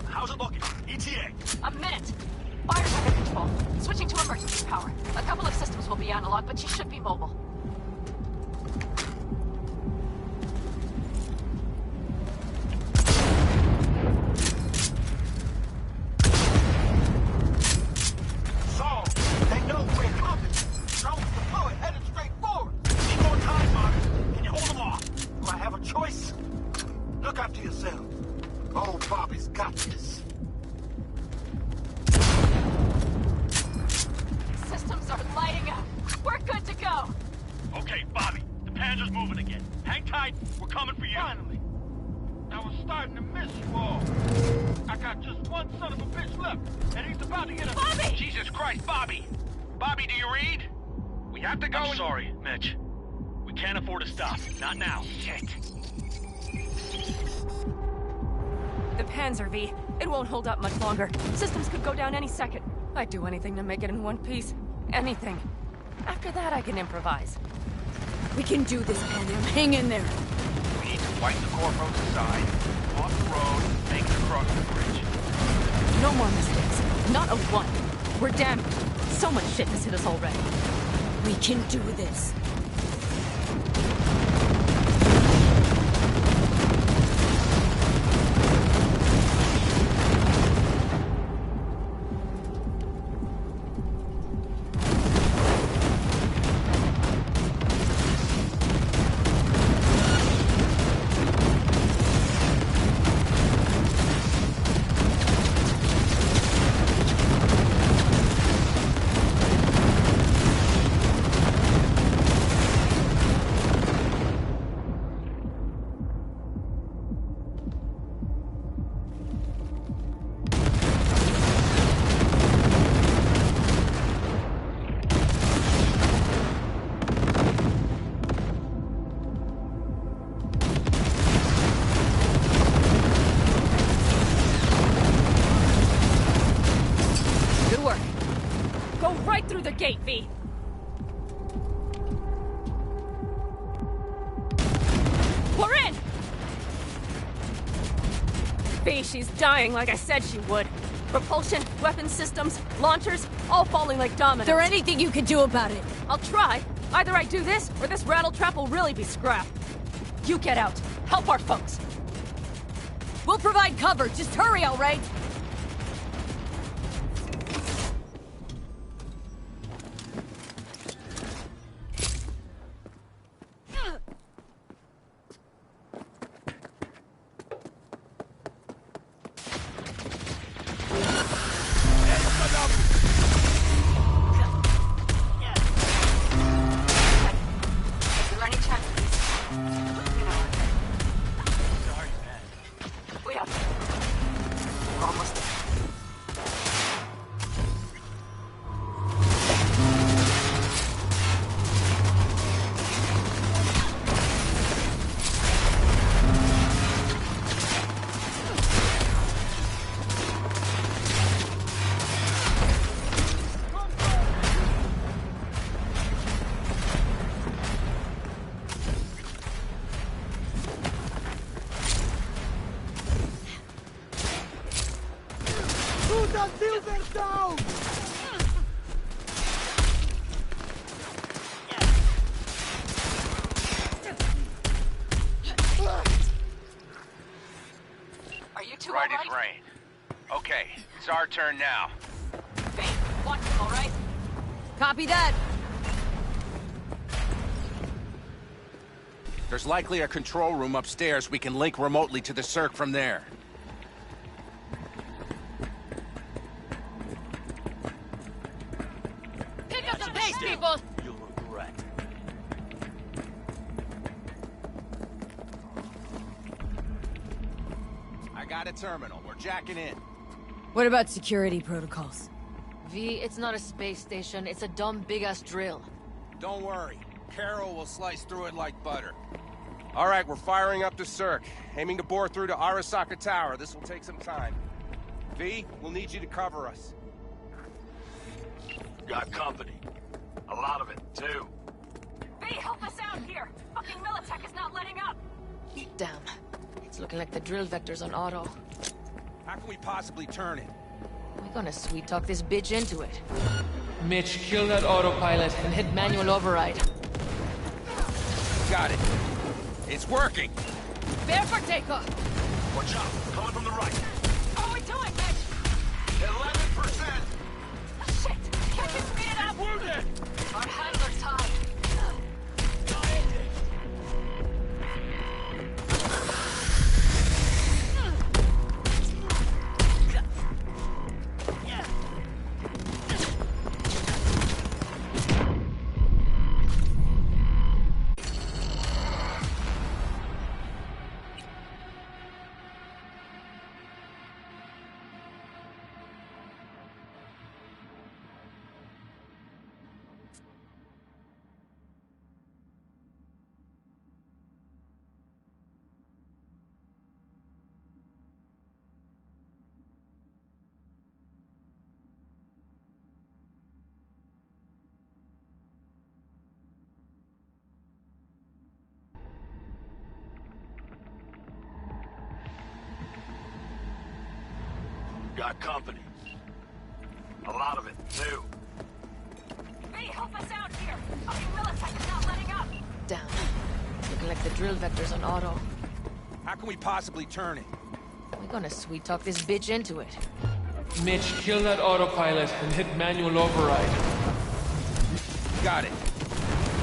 How's it looking? ETA. A minute. Fire's under control. Switching to emergency power. A couple of systems will be analog, but she should be mobile. So, they know we're coming. Drones deployed, headed straight forward. Need more time, Marty. Can you hold them off? Do I have a choice? Look after yourself. Oh, Bobby's got this. Systems are lighting up. We're good to go. Okay, Bobby. The Panzer's moving again. Hang tight. We're coming for you. Finally. I was starting to miss you all. I got just one son of a bitch left, and he's about to get a... Bobby! Jesus Christ, Bobby! Bobby, do you read? We have to go. I'm sorry, Mitch. We can't afford to stop. Not now. Shit. The Panzer, V. It won't hold up much longer. Systems could go down any second. I'd do anything to make it in one piece. Anything. After that, I can improvise. We can do this, Pan Am. Hang in there. We need to wipe the corpos aside, off the road, make it across the bridge. No more mistakes. Not a one. We're damaged. So much shit has hit us already. We can do this. The gate, V. We're in! V, she's dying like I said she would. Propulsion, weapon systems, launchers, all falling like dominoes. Is there anything you can do about it? I'll try. Either I do this, or this rattletrap will really be scrapped. You get out. Help our folks. We'll provide cover. Just hurry, all right? Right as rain. Okay, it's our turn now. Watch them, all right? Copy that. There's likely a control room upstairs. We can link remotely to the circ from there. Pick up the pace, people! You'll regret. I got a terminal. We're jacking in. What about security protocols? V, it's not a space station. It's a dumb big-ass drill. Don't worry. Carol will slice through it like butter. All right, we're firing up the circ. Aiming to bore through to Arasaka Tower. This will take some time. V, we'll need you to cover us. Got company. A lot of it, too. V, help us out here! Fucking Militech is not letting up! Damn. It's looking like the drill vector's on auto. How can we possibly turn it? We're gonna sweet-talk this bitch into it. Mitch, kill that autopilot and hit manual override. Got it. It's working. Bear for takeoff! Watch out, coming from the right. How are we doing, Mitch? 11%! Shit! Can't you speed it up? Wounded! Our hands are tied. Got company. A lot of it, too. V, help us out here! Fucking Militech is not letting up! Damn. Looking like the drill vector's on auto. How can we possibly turn it? We're gonna sweet-talk this bitch into it. Mitch, kill that autopilot and hit manual override. Got it.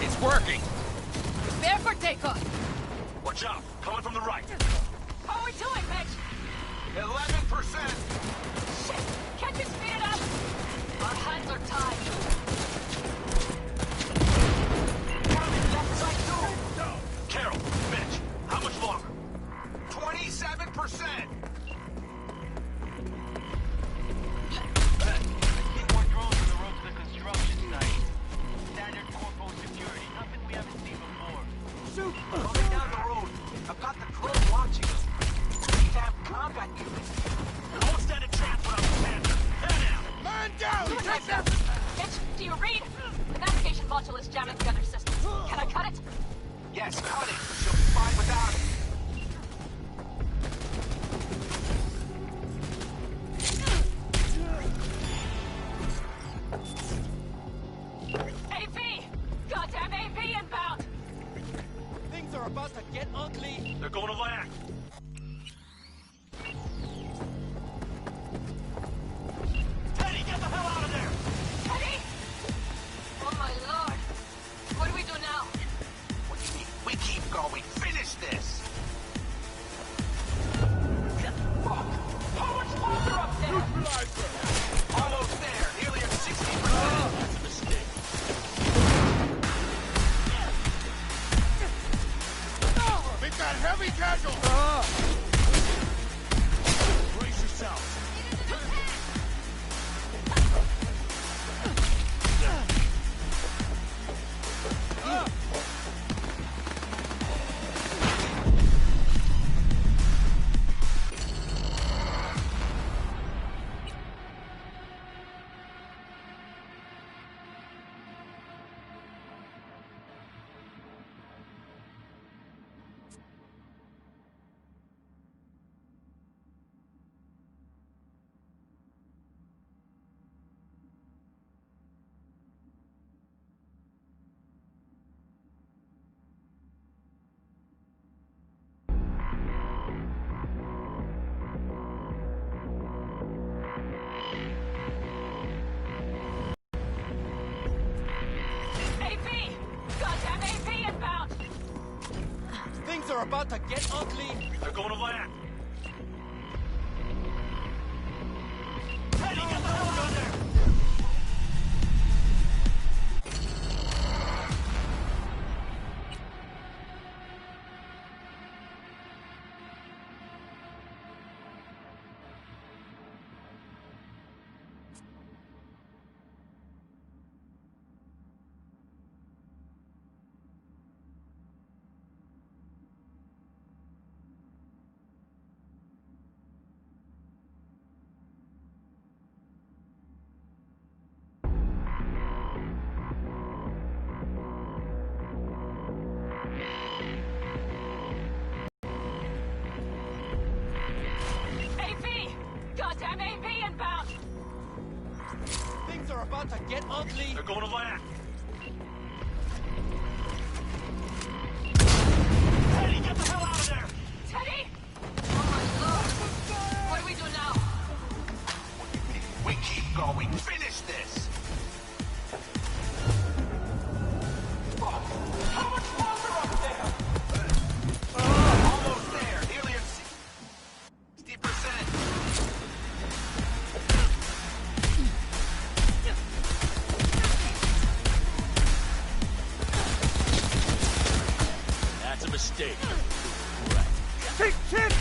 It's working. Bear for takeoff! Watch out, coming from the right. How are we doing, Mitch? 11%! Shit! Can't you speed it up? Our hands are tied. Coming left side too! Carol, Mitch, how much longer? 27%! See more drones on the road to the construction site. Standard corpo security, nothing we haven't seen before. Shoot! Coming down the road. I've got the crew watching us. Damn combat unit. Don't stand a chance without the panther. Head out! Man down! Mitch, do you read? The navigation module is jamming the other systems. Can I cut it? Yes, cut it. She'll be fine without it. Things are about to get ugly. They're going to land. Teddy, get the hell out of there! AV! Goddamn AV inbound! Things are about to get ugly. They're going to land. Teddy, get the hell out of there! Teddy! Oh my lord! What do we do now? We keep going. Finish this! How much longer up there? Almost there. Nearly at 60%. That's a mistake. Take shit!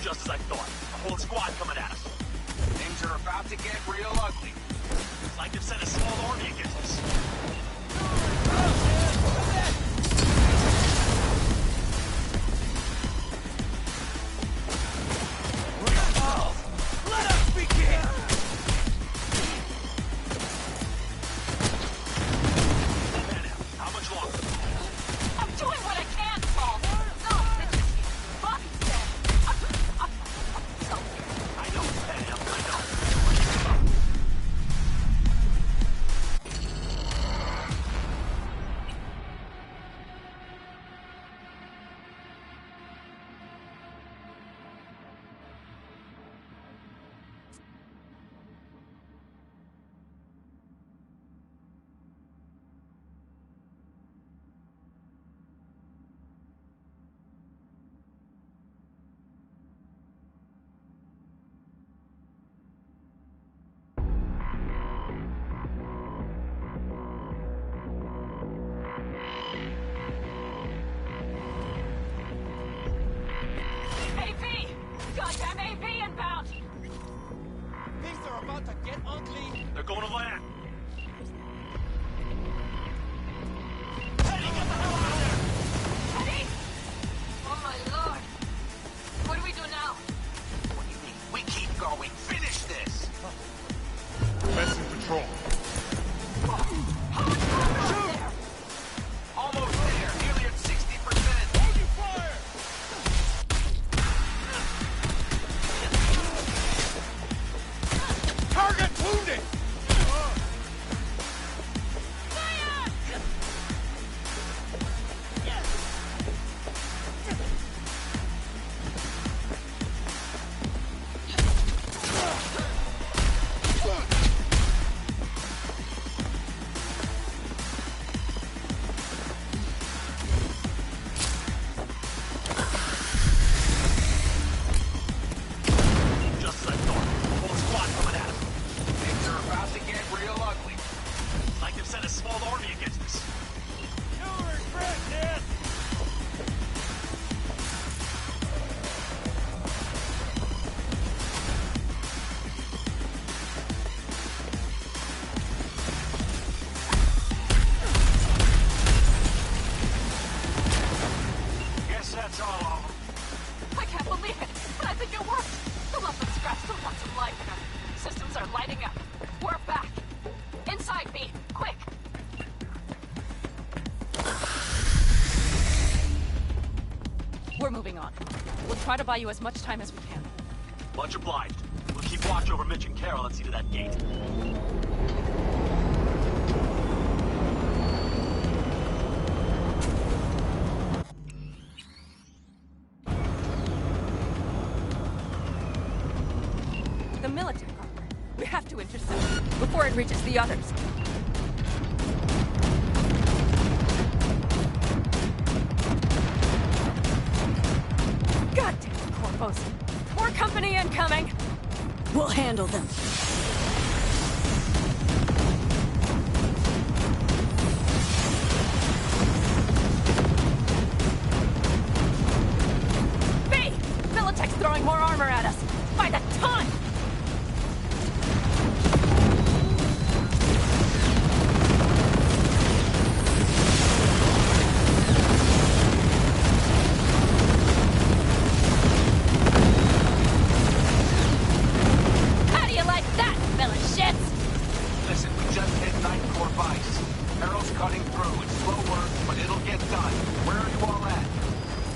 Just as I thought. A whole squad coming at us. Things are about to get real ugly. It's like they've sent a small army against us. Let us begin! How much longer? I'm doing what I can, Paul! No, it's just fuck dead. I'm so I know, Pam, I know. AV! Goddamn AV inbound! Things are about to get ugly. They're going to land. Teddy, get the hell out of there! Teddy! Oh my lord! What do we do now? What do you mean? We keep going. Finish this! Best in patrol. How much longer up there? Almost there. Nearly at 60%. Hold your fire! Target wounded! Just as I thought. A whole squad coming at us. Things are about to get real ugly. It's like they've sent a small army against us. You'll regret this! Guess that's all of them. I can't believe it, but I think it worked. The lump and scratch still got some life in them. Systems are lighting up. We're back. Inside me, quick! We're moving on. We'll try to buy you as much time as we can. Much obliged. We'll keep watch over Mitch and Carol and see to that gate. have to intercept it before it reaches the others. God damn it, Corpos. More company incoming! We'll handle them. B! Militech's throwing more armor at us! By the ton! How do you like that, fella shits? Listen, we just hit 9th Corps Vice. Arrow's cutting through. It's slow work, but it'll get done. Where are you all at?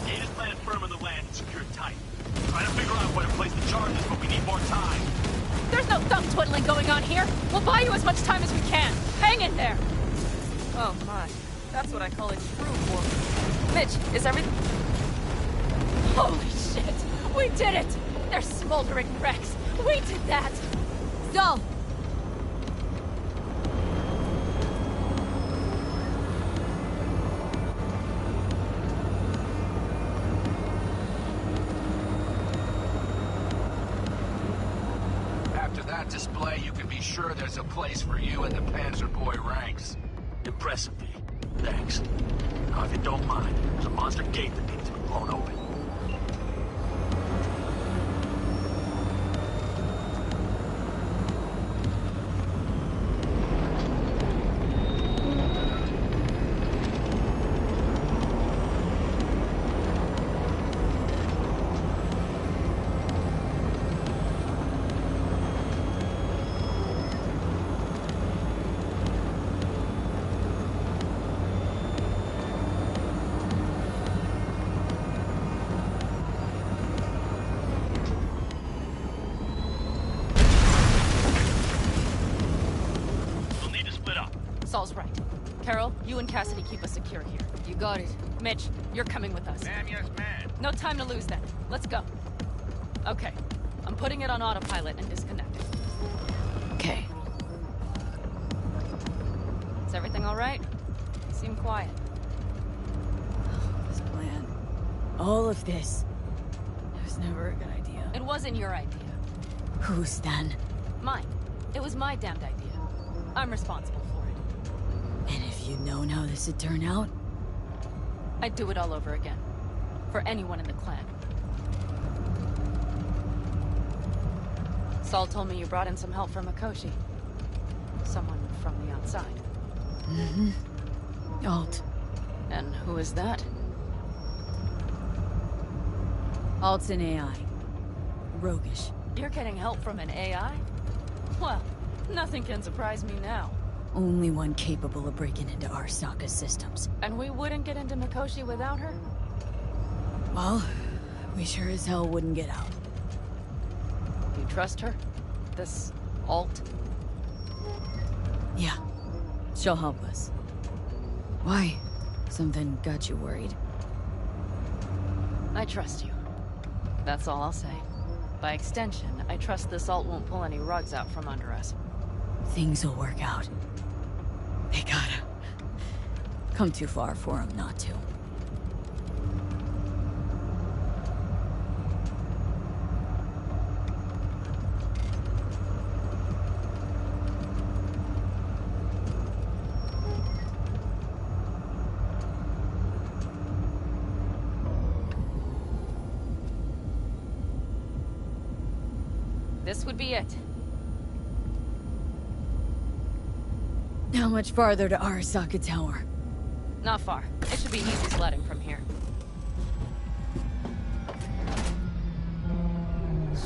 Gate is planted firm on the land and secured tight. Trying to figure out where to place the charges, but we need more time. There's no thumb twiddling going on here. We'll buy you as much time as we can. Hang in there. Oh my, that's what I call a true war. Mitch, is everything... Holy shit! We did it! They're smoldering wrecks. We did that! Zal! After that display, you can be sure there's a place for you in the Panzer Boy ranks. Impressive, V. Thanks. Now, if you don't mind, there's a monster gate that needs to be blown open. Saul's right. Carol, you and Cassidy keep us secure here. You got it. Mitch, you're coming with us. Ma'am, yes, ma'am. No time to lose then. Let's go. Okay. I'm putting it on autopilot and disconnecting. Okay. Is everything all right? You seem quiet. This plan. All of this. It was never a good idea. It wasn't your idea. Whose then? Mine. It was my damned idea. I'm responsible for it. And if you'd known how this would turn out? I'd do it all over again. For anyone in the clan. Saul told me you brought in some help from Mikoshi. Someone from the outside. Mm-hmm. Alt. And who is that? Alt's an AI. Roguish. You're getting help from an AI? Well, nothing can surprise me now. Only one capable of breaking into Arasaka's systems. And we wouldn't get into Mikoshi without her? Well, we sure as hell wouldn't get out. You trust her? This Alt? Yeah. She'll help us. Why? Something got you worried? I trust you. That's all I'll say. By extension, I trust this Alt won't pull any rugs out from under us. Things will work out. They gotta. Come too far for him not to. This would be it. How much farther to Arasaka Tower? Not far. It should be easy sledding from here.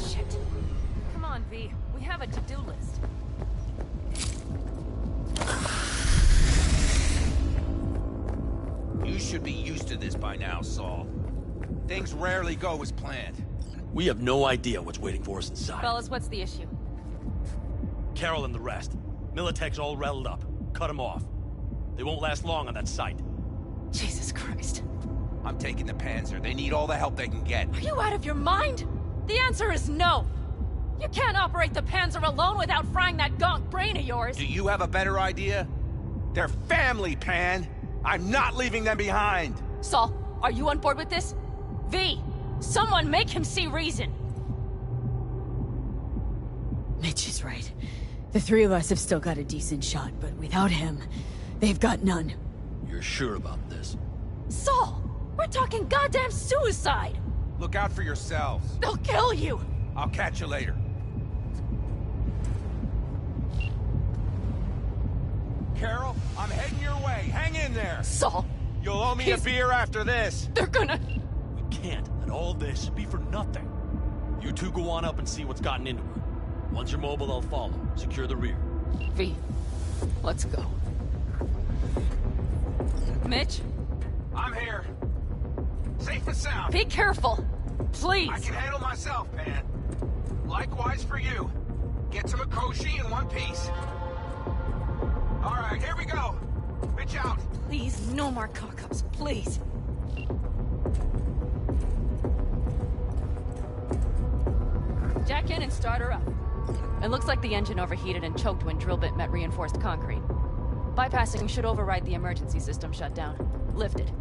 Shit. Come on, V. We have a to-do list. You should be used to this by now, Saul. Things rarely go as planned. We have no idea what's waiting for us inside. Fellas, what's the issue? Carol and the rest. Militech's all riled up. Cut them off. They won't last long on that site. Jesus Christ. I'm taking the Panzer. They need all the help they can get. Are you out of your mind? The answer is no. You can't operate the Panzer alone without frying that gonk brain of yours! Do you have a better idea? They're family, Pan! I'm not leaving them behind! Saul, are you on board with this? V, someone make him see reason! Mitch is right. The three of us have still got a decent shot, but without him, they've got none. You're sure about this? Saul! We're talking goddamn suicide! Look out for yourselves. They'll kill you! I'll catch you later. Carol, I'm heading your way. Hang in there. Saul! You'll owe me a beer after this. They're gonna... We can't let all this be for nothing. You two go on up and see what's gotten into her. Once you're mobile, they'll follow. Secure the rear. V, let's go. Mitch? I'm here. Safe and sound. Be careful! Please! I can handle myself, Pan. Likewise for you. Get to Mikoshi in one piece. All right, here we go. Mitch out. Please, no more cock-ups, please. Jack in and start her up. It looks like the engine overheated and choked when drill bit met reinforced concrete. Bypassing should override the emergency system shutdown. Lift it.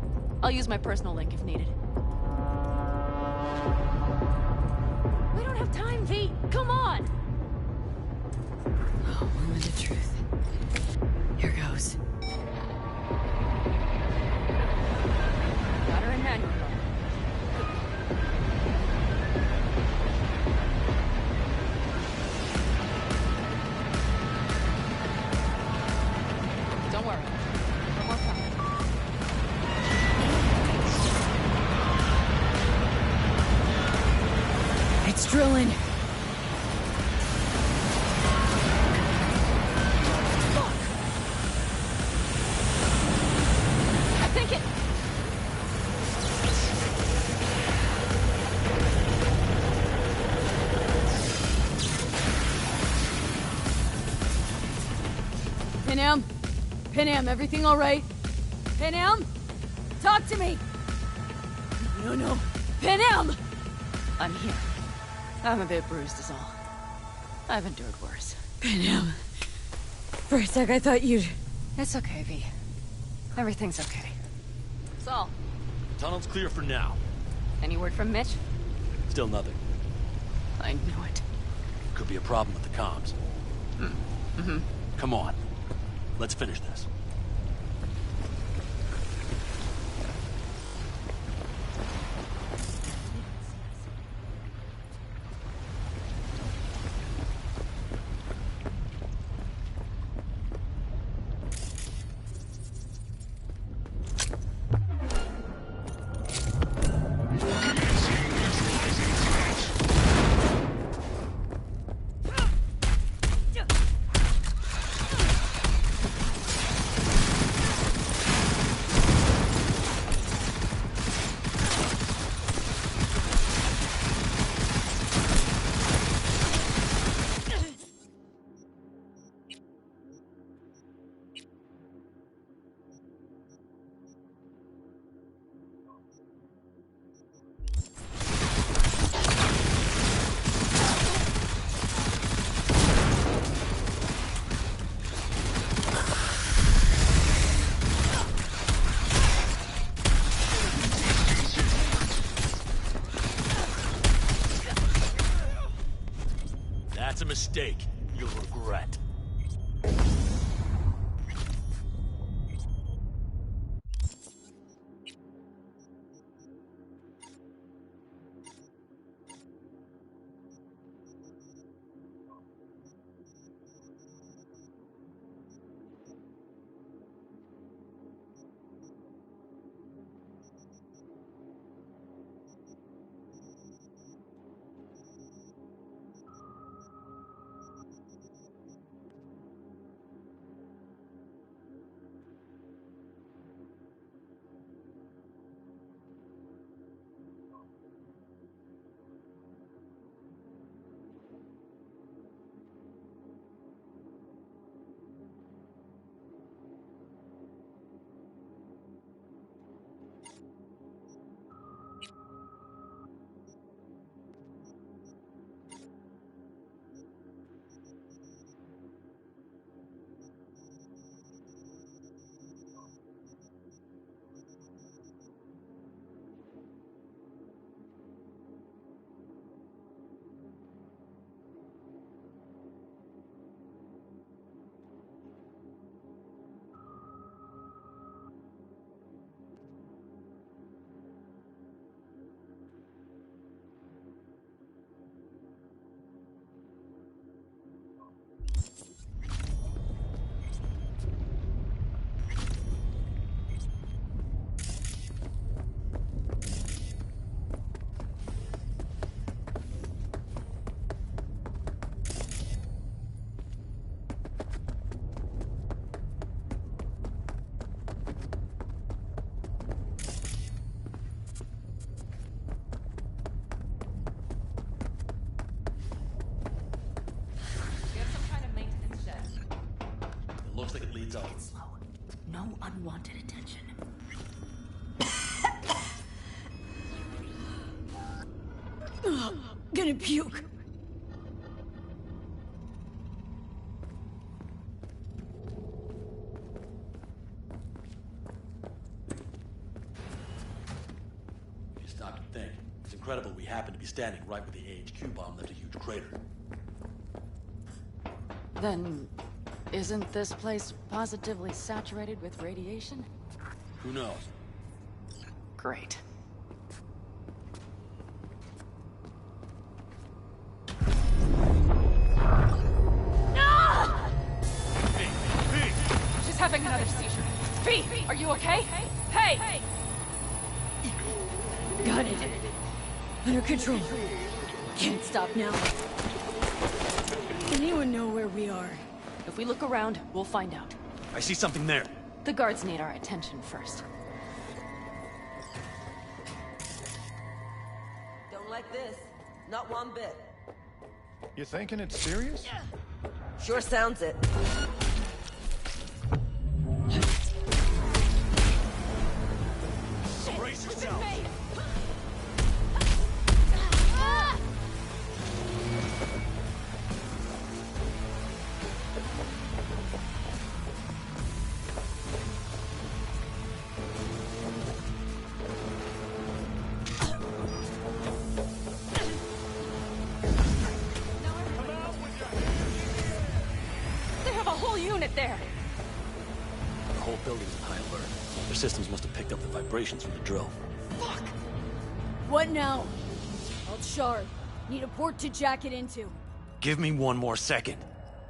I'll use my personal link if needed. We don't have time, V. Come on! Oh, moment of truth. Here goes. Got her in manual. Don't worry. No more coming. It's drilling. I think it... Panam? Panam, everything all right? Panam? Talk to me! No. Panam! I'm here. I'm a bit bruised is all. I've endured worse. Panam. For a sec, I thought you'd... It's okay, V. Everything's okay. Saul, Tunnel's clear for now. any word from Mitch? Still nothing. I knew it. Could be a problem with the comms. Mm-hmm. Come on. Let's finish this. That's a mistake you'll regret. Looks like it leads up. Slow. No unwanted attention. Gonna puke. If you stop to think, it's incredible we happen to be standing right where the AHQ bomb left a huge crater. Then, isn't this place positively saturated with radiation? Who knows? Great. She's having another seizure. V, are you okay? Hey! Got it. Under control. Can't stop now. Anyone know where we are? If we look around, we'll find out. I see something there. The guards need our attention first. Don't like this. Not one bit. You thinking it's serious? Sure sounds it. Brace yourself. They have a whole unit there! The whole building's in high alert. Their systems must have picked up the vibrations from the drill. Fuck! What now? Alt shard. Need a port to jack it into. Give me one more second.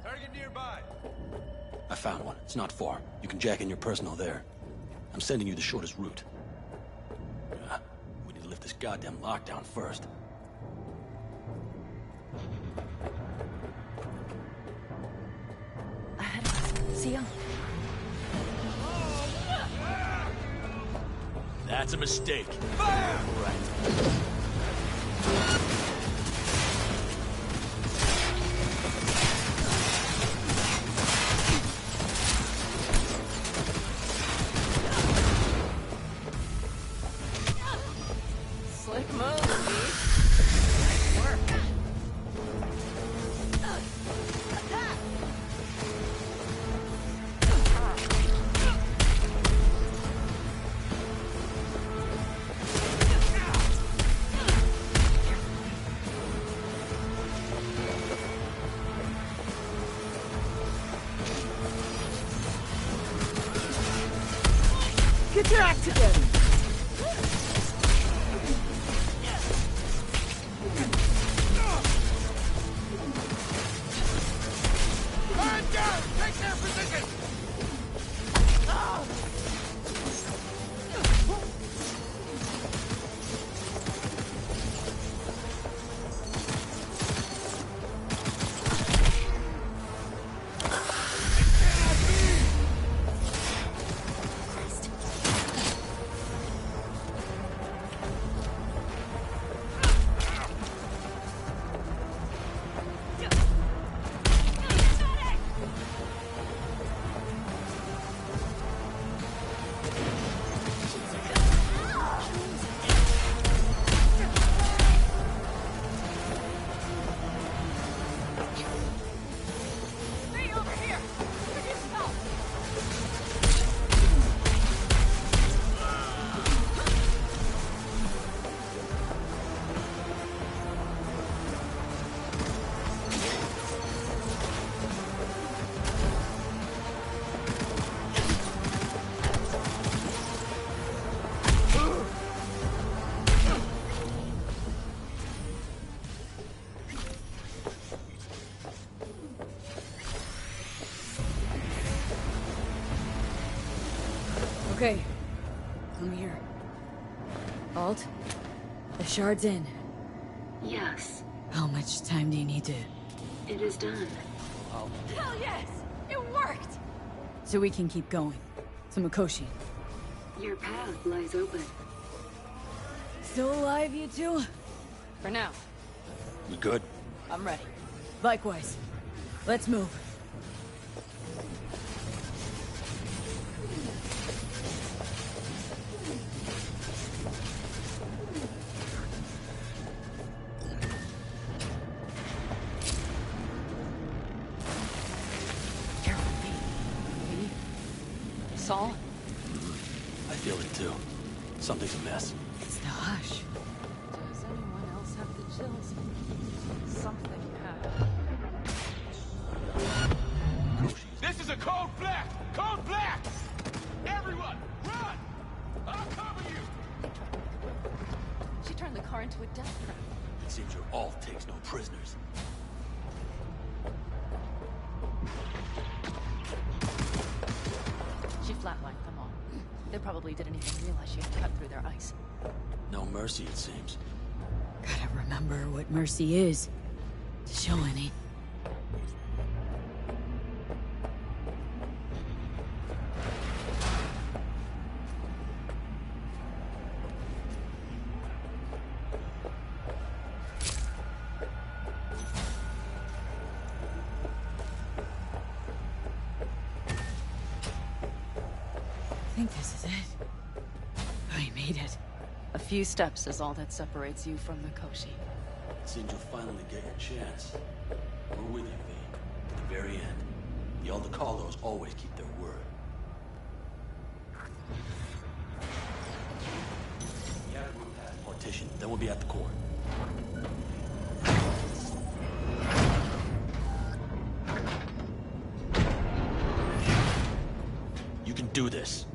Target nearby. I found one. It's not far. You can jack in your personal there. I'm sending you the shortest route. We need to lift this goddamn lockdown first. Ahead of us. See him? That's a mistake. Fire! Right. Slick move, V. Nice work. Get your act together. Man down! Take their position! Okay. I'm here. Alt? The shard's in. Yes, How much time do you need to... it is done. Hell yes! It worked! So we can keep going. To Mikoshi. Your path lies open. Still alive, you two? For now. We good? I'm ready. Likewise. Let's move. Saul? I feel it too. Something's amiss. It's the hush. Does anyone else have the chills? Something happened. This is a code black! Code black! Everyone, run! I'll cover you! She turned the car into a death trap. It seems your alt takes no prisoners. She flatlined them all. They probably didn't even realize she had cut through their ice. No mercy, it seems. Gotta remember what mercy is. To show any. I think this is it. I made it. A few steps is all that separates you from the Koshi. It seems you'll finally get your chance. We're with you, V. At the very end. The Aldecaldos always keep their word. Yeah, we'll pass partition, then we'll be at the court. You can do this.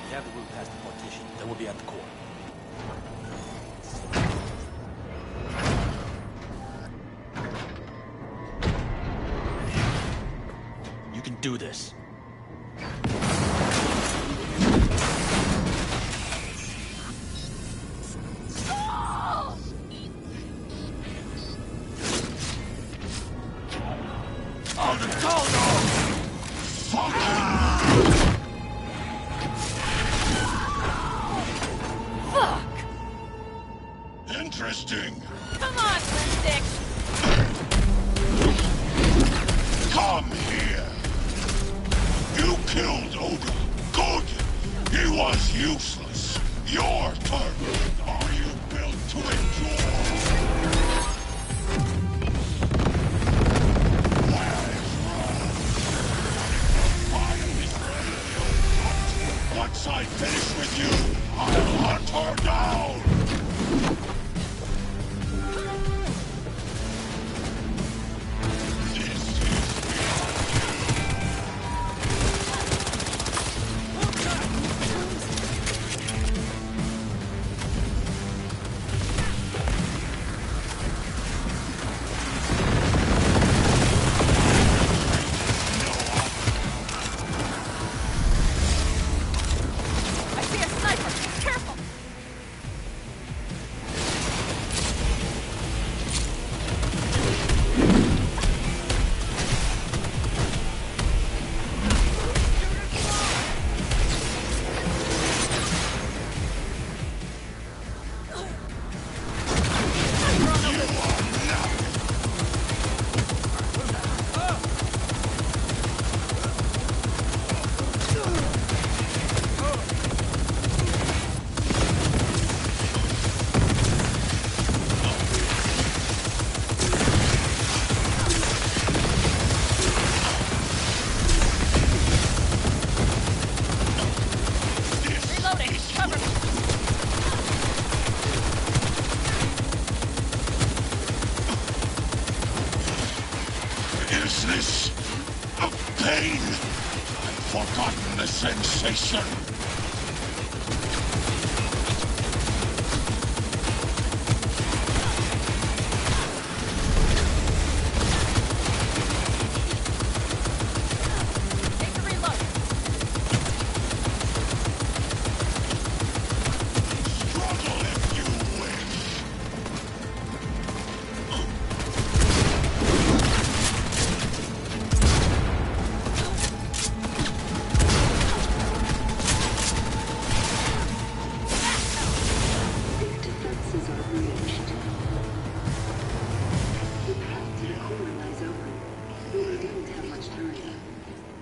We have the route past the partition, then we'll be at the court. You can do this. Interesting. Come on, Lipstick! Come here. You killed Oda. Good. He was useless. Your turn. Are you built to endure? Where is Rose? Finally, once I finish with you, I'll hunt her down. pain. I've forgotten the sensation.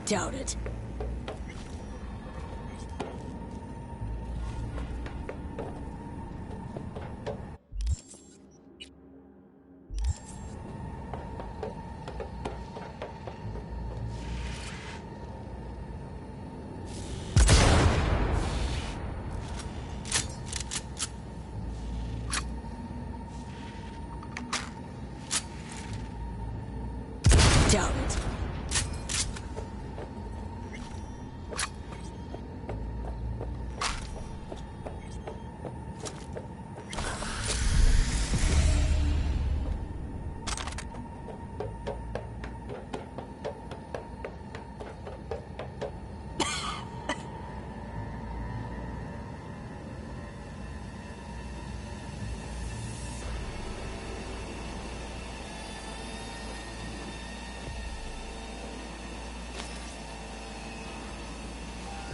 Doubt it. Doubt it.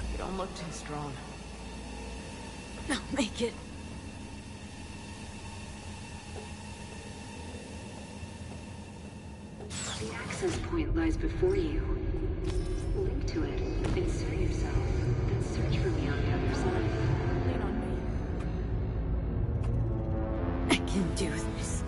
You don't look too strong. I'll make it. The access point lies before you. Link to it, insert yourself, then search for me on the other side. Lean on me. I can do this.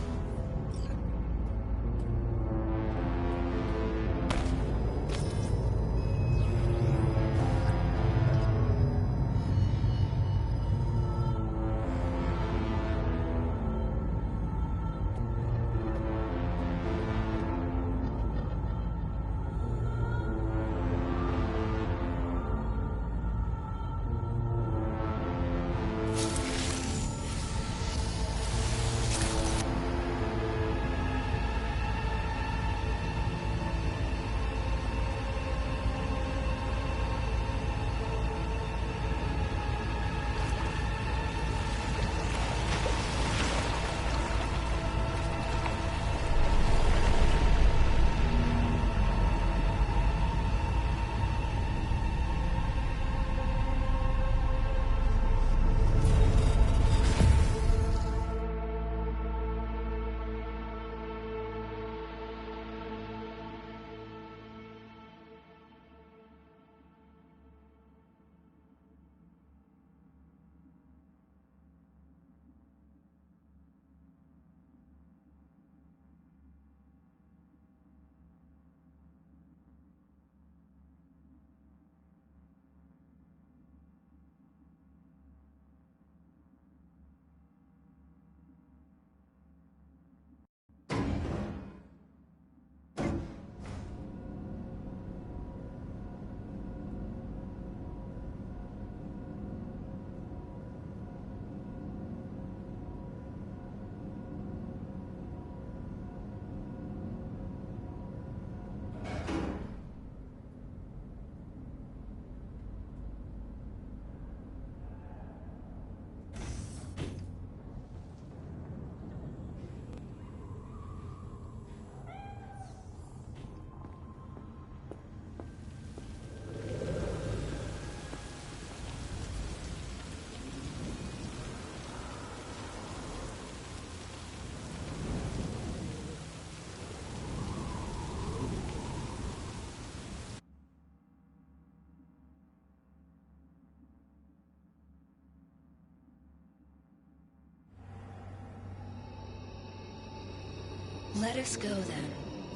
Let us go then,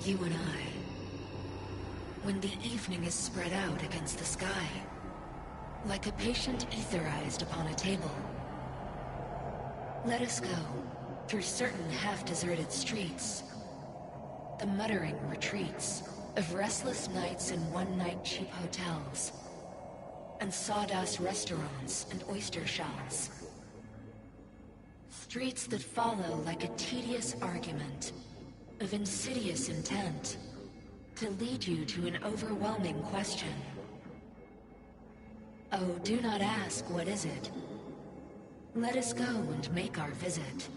you and I. When the evening is spread out against the sky, like a patient etherized upon a table. Let us go through certain half-deserted streets. The muttering retreats, of restless nights in one-night cheap hotels, and sawdust restaurants and oyster shells. Streets that follow like a tedious argument of insidious intent to lead you to an overwhelming question. Oh, do not ask, what is it? Let us go and make our visit.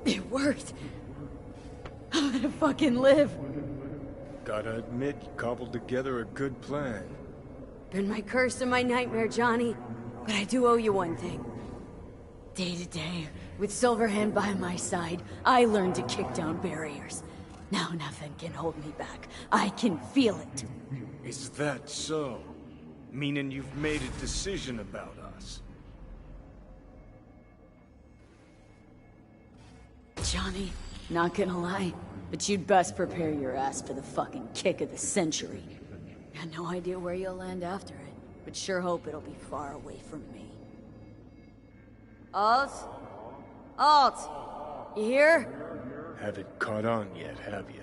It worked! I'm gonna fucking live! Gotta admit, you cobbled together a good plan. Been my curse and my nightmare, Johnny. But I do owe you one thing. Day to day, with Silverhand by my side, I learned to kick down barriers. Now nothing can hold me back. I can feel it. Is that so? Meaning you've made a decision about us? Johnny, not gonna lie, but you'd best prepare your ass for the fucking kick of the century. Got no idea where you'll land after it, but sure hope it'll be far away from me. Alt? Alt! You here? Haven't caught on yet, have you?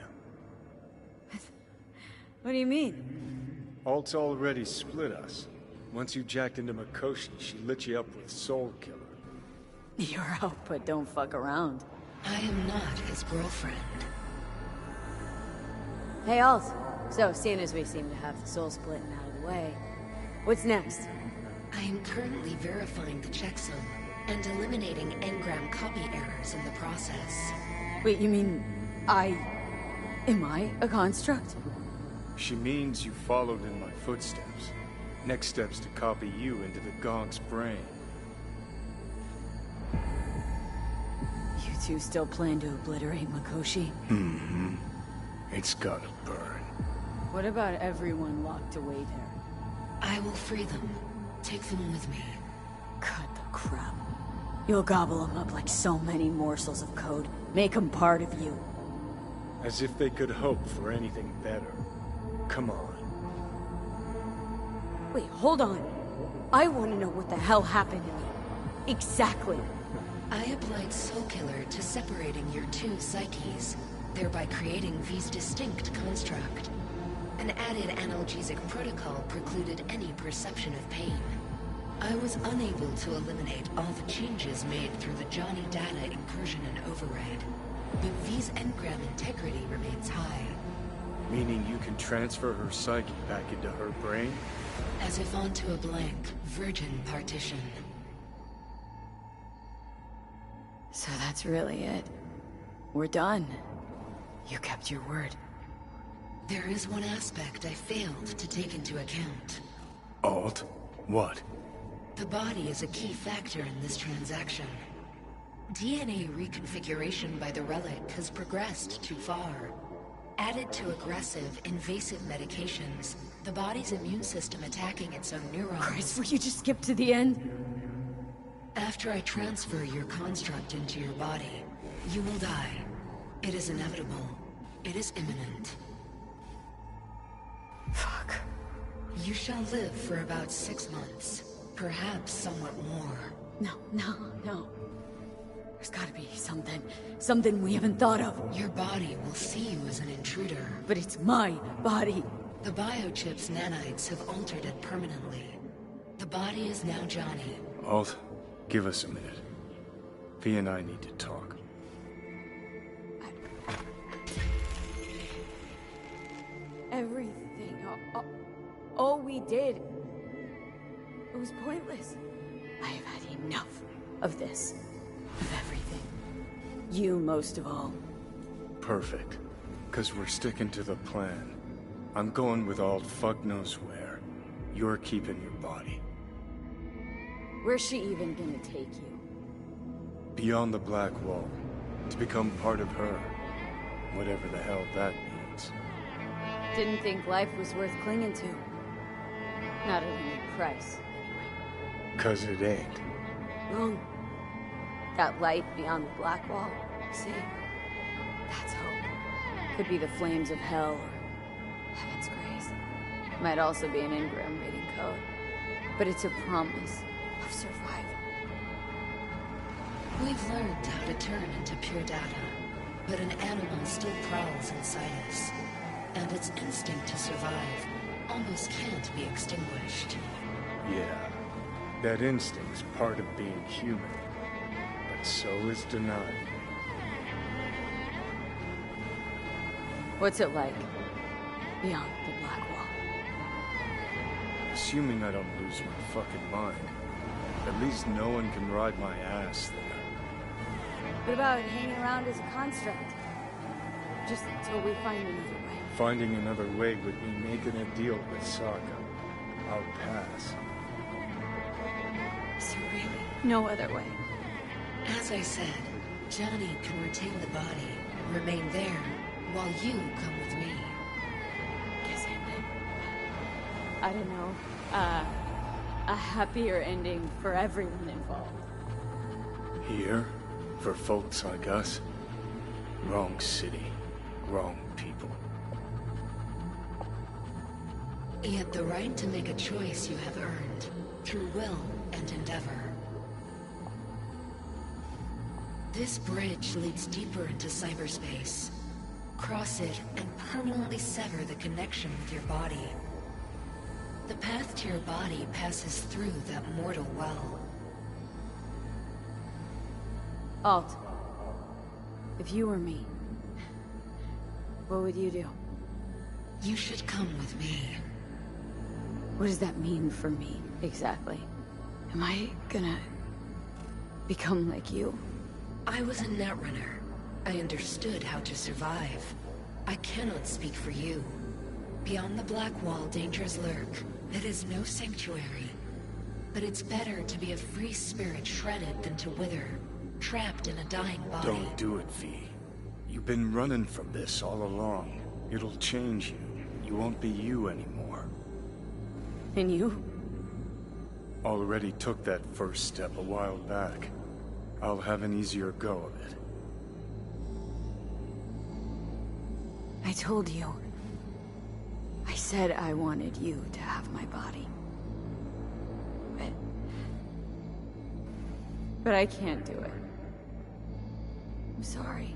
What do you mean? Alt's already split us. Once you jacked into Mikoshi, she lit you up with Soul Killer. You're out, but don't fuck around. I am not his girlfriend. Hey, Alt. So, seeing as we seem to have the soul splitting out of the way, what's next? I am currently verifying the checksum and eliminating engram copy errors in the process. Wait, you mean... Am I a construct? She means you followed in my footsteps. Next step's to copy you into the Gonk's brain. You two still plan to obliterate Mikoshi? Mm-hmm. It's gotta burn. What about everyone locked away there? I will free them. Take them with me. Cut the crap. You'll gobble them up like so many morsels of code. Make them part of you. As if they could hope for anything better. Come on. Wait, hold on. I want to know what the hell happened to me. Exactly. I applied Soul Killer to separating your two psyches, thereby creating V's distinct construct. An added analgesic protocol precluded any perception of pain. I was unable to eliminate all the changes made through the Johnny data incursion and override, but V's engram integrity remains high. Meaning you can transfer her psyche back into her brain? As if onto a blank, virgin partition. So that's really it. We're done. You kept your word. There is one aspect I failed to take into account. Alt? What? The body is a key factor in this transaction. DNA reconfiguration by the relic has progressed too far. Added to aggressive, invasive medications, the body's immune system attacking its own neurons... Christ, will you just skip to the end? After I transfer your construct into your body, you will die. It is inevitable. It is imminent. Fuck. You shall live for about 6 months. Perhaps somewhat more. No. There's gotta be something we haven't thought of. Your body will see you as an intruder. But it's my body. The biochip's nanites have altered it permanently. The body is now Johnny. Alt, give us a minute. V and I need to talk. Everything. All we did. It was pointless. I have had enough of this. Of everything. You most of all. Perfect. 'Cause we're sticking to the plan. I'm going with Alt fuck knows where. You're keeping your body. Where's she even gonna take you? Beyond the Black Wall. To become part of her. Whatever the hell that means. Didn't think life was worth clinging to. Not at any price, anyway. 'Cause it ain't. Wrong. That light beyond the black wall, see? That's hope. Could be the flames of hell or heaven's grace. Might also be an engram reading code. But it's a promise of survival. We've learned how to turn into pure data, but an animal still prowls inside us. And its instinct to survive almost can't be extinguished. Yeah, that instinct's part of being human. But so is denial. What's it like beyond the black wall? Assuming I don't lose my fucking mind, at least no one can ride my ass there. What about hanging around as a construct? Just until we find another way. Finding another way would mean making a deal with Sokka. I'll pass. Is there really no other way? As I said, Johnny can retain the body, remain there, while you come with me. Guess I don't know. A happier ending for everyone involved. Here, for folks like us, wrong city, wrong people. Yet the right to make a choice you have earned, through will and endeavor. This bridge leads deeper into cyberspace. Cross it and permanently sever the connection with your body. The path to your body passes through that mortal well. Alt, if you were me, what would you do? You should come with me. What does that mean for me, exactly? Am I gonna become like you? I was a netrunner. I understood how to survive. I cannot speak for you. Beyond the Black Wall, dangers lurk. It is no sanctuary. But it's better to be a free spirit shredded than to wither, trapped in a dying body. Don't do it, V. You've been running from this all along. It'll change you. You won't be you anymore. And you? Already took that first step a while back. I'll have an easier go of it. I told you. I said I wanted you to have my body. But I can't do it. I'm sorry.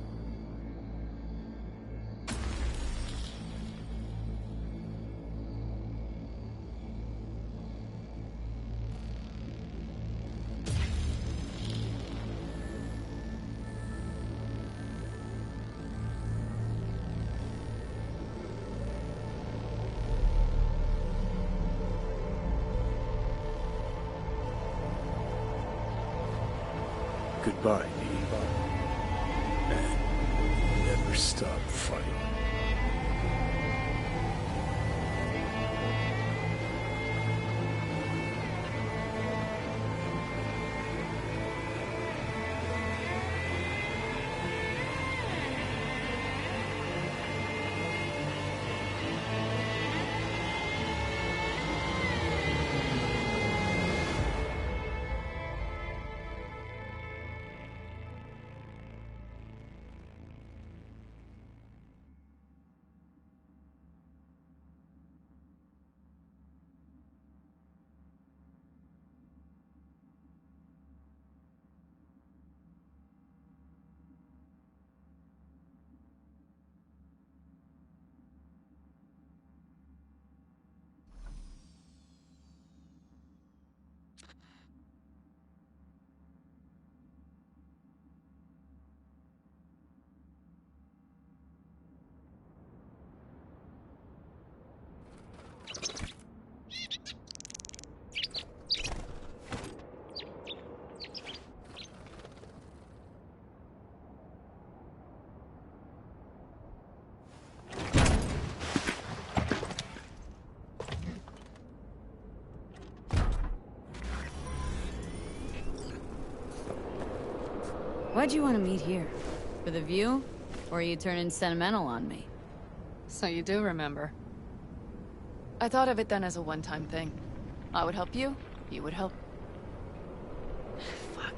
Goodbye, V. And never stop fighting. Why'd you want to meet here? For the view? Or are you turning sentimental on me? So you do remember. I thought of it then as a one-time thing. I would help you, you would help. Fuck.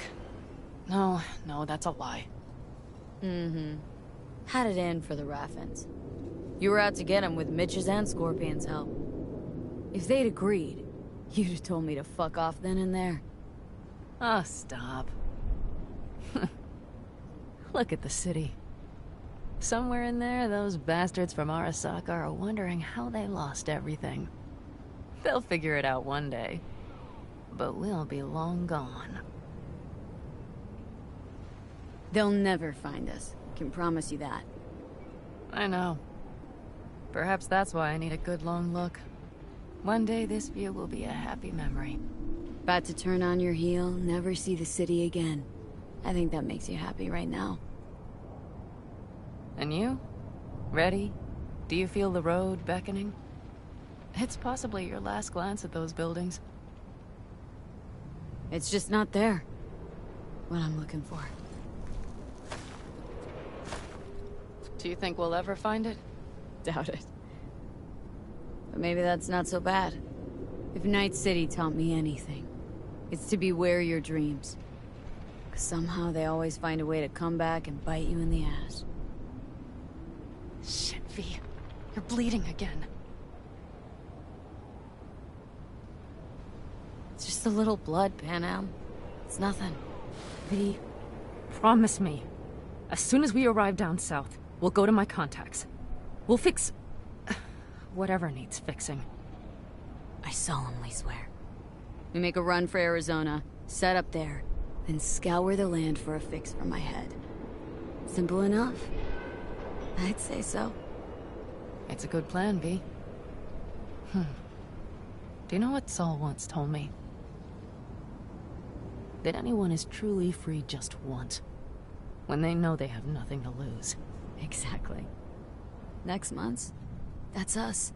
No, that's a lie. Mm-hmm. Had it in for the Raffins. You were out to get him with Mitch's and Scorpion's help. If they'd agreed, you'd have told me to fuck off then and there. Oh, stop. Look at the city. Somewhere in there, those bastards from Arasaka are wondering how they lost everything. They'll figure it out one day. But we'll be long gone. They'll never find us. Can promise you that. I know. Perhaps that's why I need a good long look. One day this view will be a happy memory. About to turn on your heel, never see the city again. I think that makes you happy right now. And you? Ready? Do you feel the road beckoning? It's possibly your last glance at those buildings. It's just not there. What I'm looking for. Do you think we'll ever find it? Doubt it. But maybe that's not so bad. If Night City taught me anything, it's to beware your dreams. 'Cause somehow they always find a way to come back and bite you in the ass. Shit, V. You're bleeding again. It's just a little blood, Panam. It's nothing. V, promise me. As soon as we arrive down south, we'll go to my contacts. We'll fix... whatever needs fixing. I solemnly swear. We make a run for Arizona, set up there, then scour the land for a fix for my head. Simple enough? I'd say so. It's a good plan, V. Do you know what Saul once told me? That anyone is truly free just once. When they know they have nothing to lose. Exactly. Next month, that's us.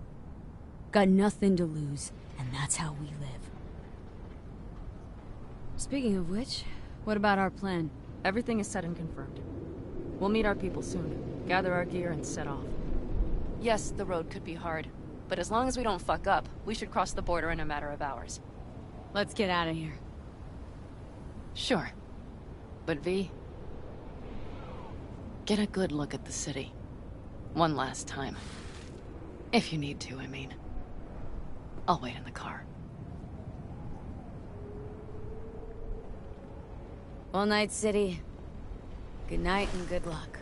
Got nothing to lose, and that's how we live. Speaking of which, what about our plan? Everything is set and confirmed. We'll meet our people soon. Gather our gear and set off. Yes, the road could be hard, but as long as we don't fuck up, we should cross the border in a matter of hours. Let's get out of here. Sure. But V, get a good look at the city. One last time. If you need to, I mean. I'll wait in the car. Well, Night City. Good night and good luck.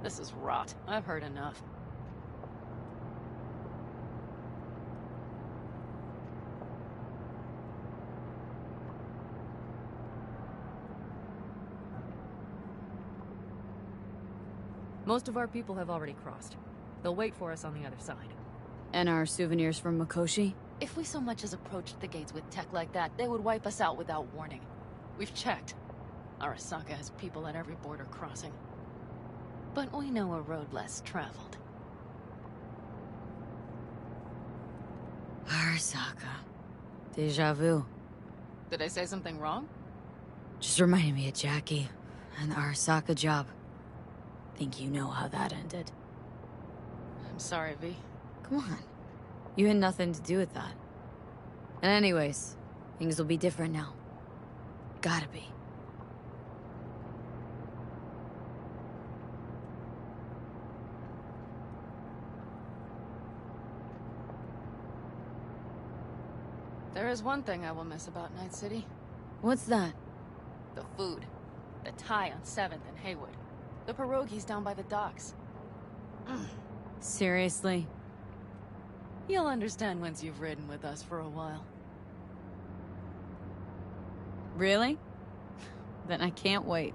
This is rot. I've heard enough. Most of our people have already crossed. They'll wait for us on the other side. And our souvenirs from Mikoshi? If we so much as approached the gates with tech like that, they would wipe us out without warning. We've checked. Arasaka has people at every border crossing. But we know a road less traveled. Arasaka. Deja vu. Did I say something wrong? Just reminded me of Jackie and the Arasaka job. Think you know how that ended. I'm sorry, V. Come on. You had nothing to do with that. And anyways, things will be different now. Gotta be. There is one thing I will miss about Night City. What's that? The food. The Thai on 7th and Haywood. The pierogies down by the docks. Seriously? You'll understand once you've ridden with us for a while. Really? Then I can't wait.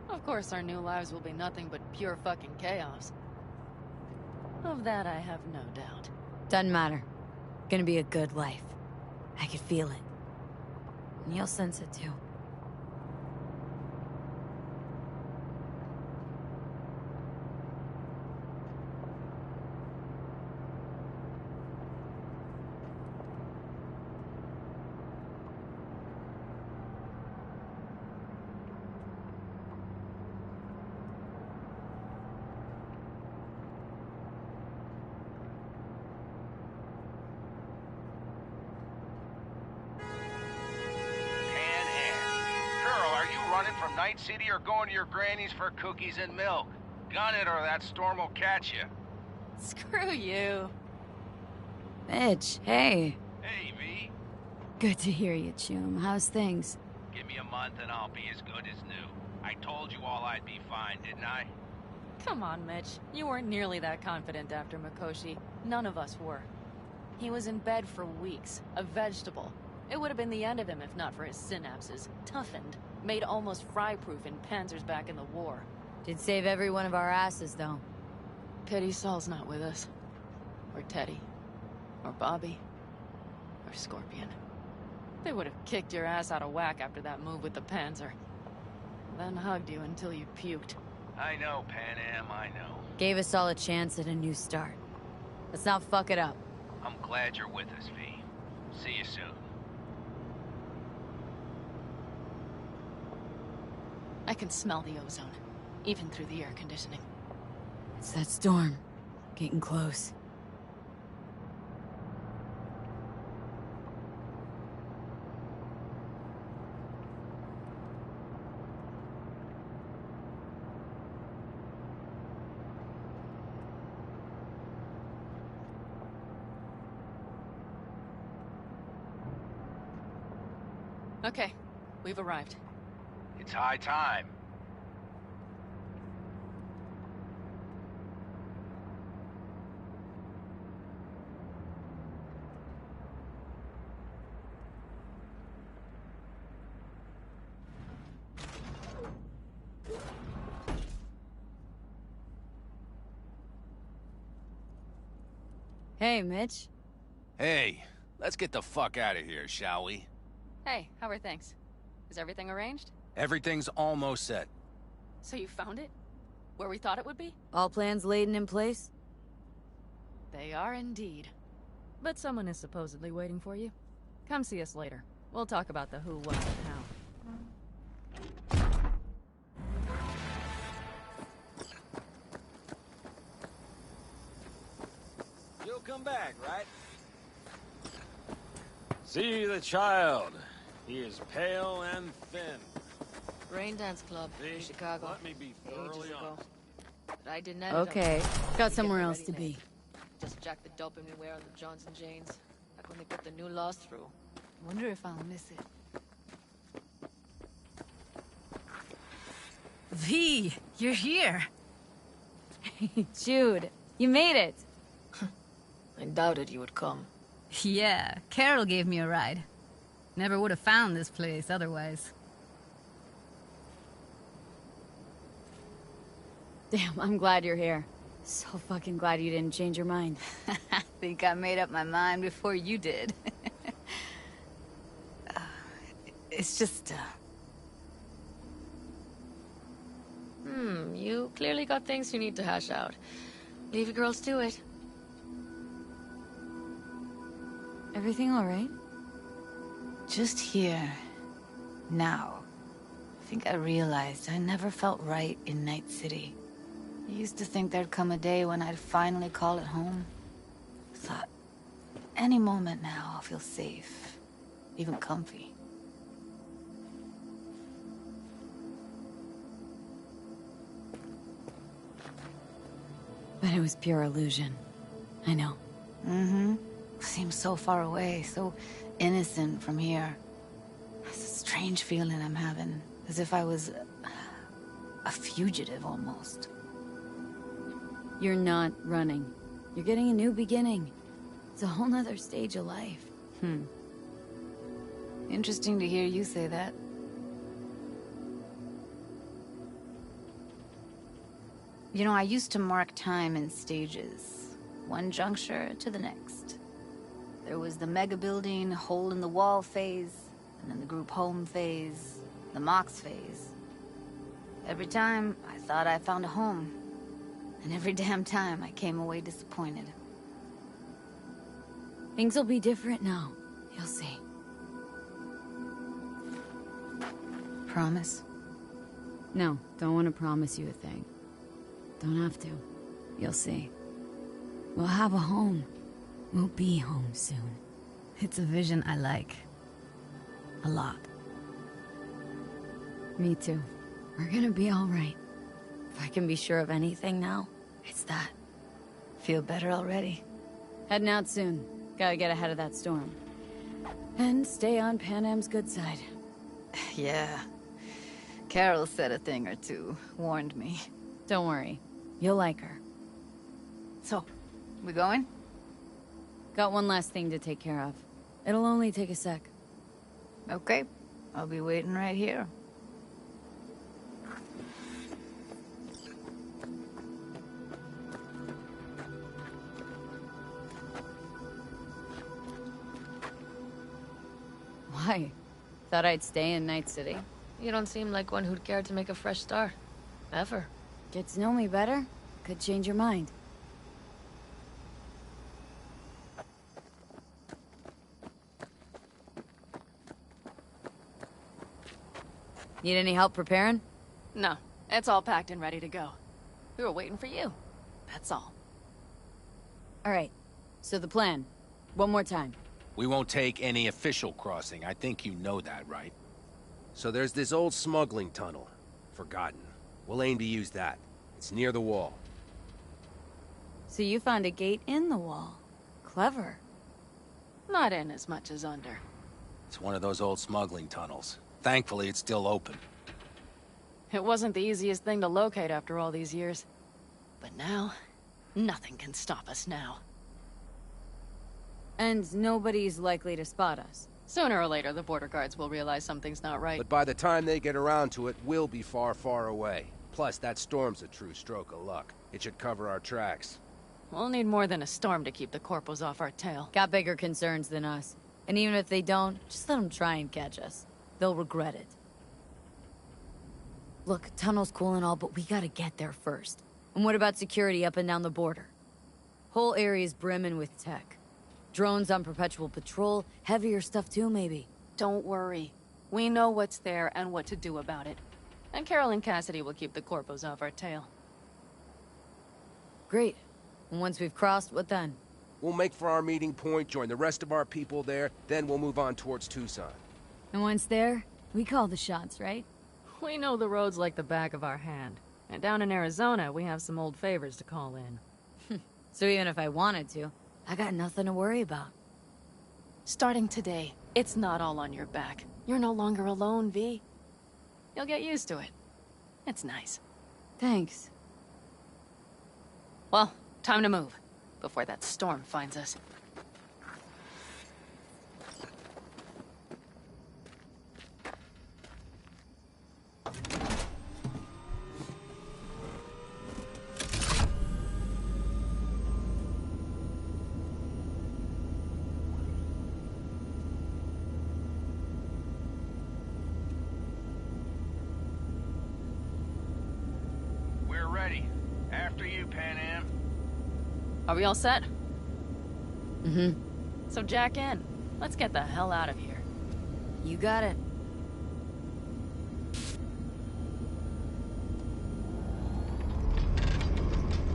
Of course our new lives will be nothing but pure fucking chaos. Of that I have no doubt. Doesn't matter. Gonna be a good life. I could feel it. And you'll sense it too. From Night City or going to your granny's for cookies and milk? Gun it or that storm will catch you. Screw you. Mitch, hey. Hey, V. Good to hear you, Chum. How's things? Give me a month and I'll be as good as new. I told you all I'd be fine, didn't I? Come on, Mitch. You weren't nearly that confident after Mikoshi. None of us were. He was in bed for weeks, a vegetable. It would have been the end of him if not for his synapses. Toughened. Made almost fry-proof in panzers back in the war. Did save every one of our asses, though. Pity Saul's not with us. Or Teddy. Or Bobby. Or Scorpion. They would have kicked your ass out of whack after that move with the panzer. Then hugged you until you puked. I know, Pan Am, I know. Gave us all a chance at a new start. Let's not fuck it up. I'm glad you're with us, V. See you soon. I can smell the ozone, even through the air conditioning. It's that storm. Getting close. Okay, we've arrived. It's high time. Hey, Mitch. Hey, let's get the fuck out of here, shall we? Hey, how are things? Is everything arranged? Everything's almost set. So you found it? Where we thought it would be? All plans laid and in place? They are indeed. But someone is supposedly waiting for you. Come see us later. We'll talk about the who, what, and how. You'll come back, right? See the child. He is pale and thin. Rain Dance Club in Chicago. Let me be thoroughly honest. But I didn't edit Okay, them. got somewhere else to be. Just jack the dope in me wear on the Johnson Janes. Like when they put the new laws through. Wonder if I'll miss it. V, you're here. Jude, you made it. I doubted you would come. Yeah, Carol gave me a ride. Never would have found this place otherwise. Damn, I'm glad you're here. So fucking glad you didn't change your mind. I think I made up my mind before you did. It's just, You clearly got things you need to hash out. Leave you girls to it. Everything all right? just here. Now. I think I realized I never felt right in Night City. I used to think there'd come a day when I'd finally call it home. Thought, any moment now I'll feel safe, even comfy. But it was pure illusion. I know. Mm-hmm. Seems so far away, so innocent from here. It's a strange feeling I'm having, as if I was a fugitive almost. You're not running. You're getting a new beginning. It's a whole nother stage of life. Interesting to hear you say that. You know, I used to mark time in stages. one juncture to the next. There was the mega building, hole in the wall phase, and then the group home phase, the Mox phase. Every time, I thought I found a home. And every damn time, I came away disappointed. Things will be different now. You'll see. Promise? No, don't want to promise you a thing. Don't have to. You'll see. We'll have a home. We'll be home soon. It's a vision I like. A lot. Me too. We're gonna be alright. If I can be sure of anything now, it's that. Feel better already? Heading out soon. Gotta get ahead of that storm. And stay on Pan Am's good side. Yeah. Carol said a thing or two, warned me. Don't worry. You'll like her. So, we going? Got one last thing to take care of. It'll only take a sec. Okay. I'll be waiting right here. Why? Thought I'd stay in Night City. You don't seem like one who'd care to make a fresh start. Ever. Get to know me better? Could change your mind. Need any help preparing? No, it's all packed and ready to go. We were waiting for you. That's all. Alright, so the plan. One more time. We won't take any official crossing. I think you know that, right? So there's this old smuggling tunnel. Forgotten. We'll aim to use that. It's near the wall. So you found a gate in the wall. Clever. Not in as much as under. It's one of those old smuggling tunnels. Thankfully, it's still open. It wasn't the easiest thing to locate after all these years. But now, nothing can stop us now. And nobody's likely to spot us. Sooner or later, the border guards will realize something's not right. But by the time they get around to it, we'll be far, far away. Plus, that storm's a true stroke of luck. It should cover our tracks. We'll need more than a storm to keep the corpos off our tail. Got bigger concerns than us. And even if they don't, just let them try and catch us. They'll regret it. Look, tunnel's cool and all, but we gotta get there first. And what about security up and down the border? Whole area's brimming with tech. Drones on perpetual patrol, heavier stuff too, maybe. Don't worry. We know what's there and what to do about it. And Carol and Cassidy will keep the corpos off our tail. Great. And once we've crossed, what then? We'll make for our meeting point, join the rest of our people there, then we'll move on towards Tucson. And once there, we call the shots, right? We know the roads like the back of our hand. And down in Arizona, we have some old favors to call in. So even if I wanted to, I got nothing to worry about. Starting today, it's not all on your back. You're no longer alone, V. You'll get used to it. It's nice. Thanks. Well, time to move, before that storm finds us. After you, Pan Am. Are we all set? Mm-hmm. So jack in. Let's get the hell out of here. You got it.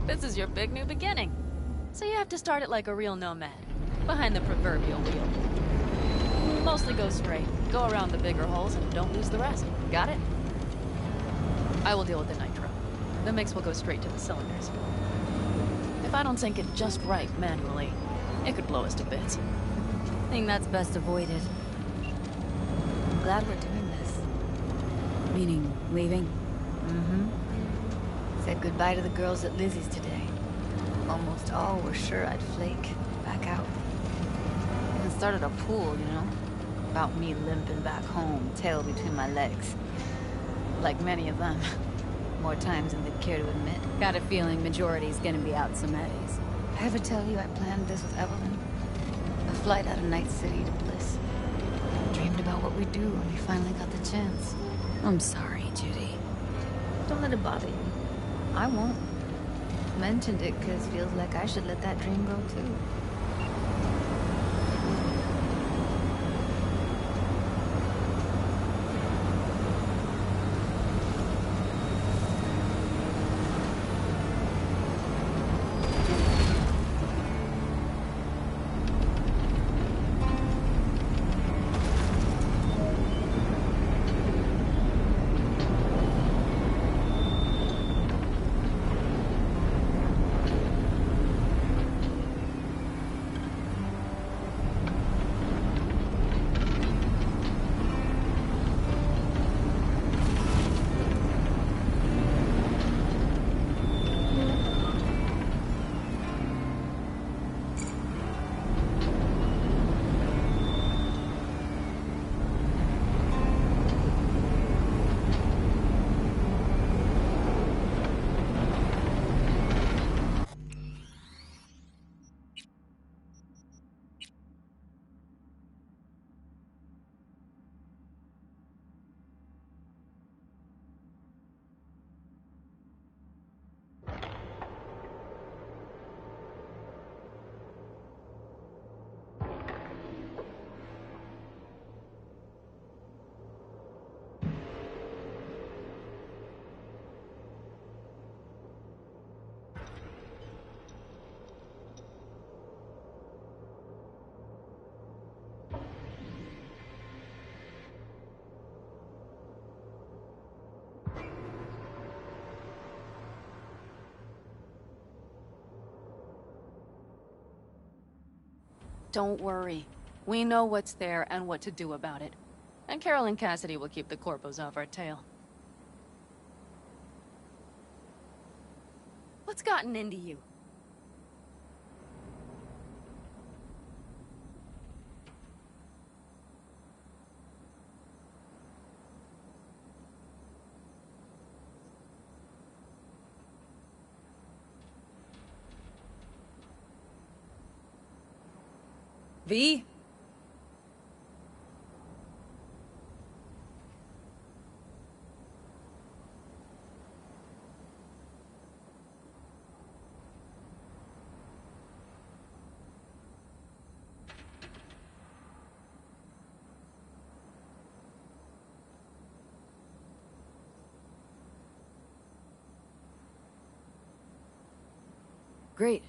This is your big new beginning. So you have to start it like a real nomad. Behind the proverbial wheel. Mostly go straight. Go around the bigger holes and don't lose the rest. Got it? I will deal with the nitro. The mix will go straight to the cylinders. If I don't sync it just right manually, it could blow us to bits. I think that's best avoided. I'm glad we're doing this. Meaning, leaving? Mm-hmm. Said goodbye to the girls at Lizzie's today. Almost all were sure I'd flake. Back out. Even started a pool, you know? About me limping back home, tail between my legs. Like many of them. More times than they'd care to admit. Got a feeling majority's gonna be out some eddies. I ever tell you I planned this with Evelyn? A flight out of Night City to Bliss. Dreamed about what we'd do when we finally got the chance. I'm sorry, Judy. Don't let it bother you. I won't. Mentioned it because feels like I should let that dream go too. Don't worry. We know what's there and what to do about it. And Carol and Cassidy will keep the corpos off our tail. What's gotten into you? V? Great.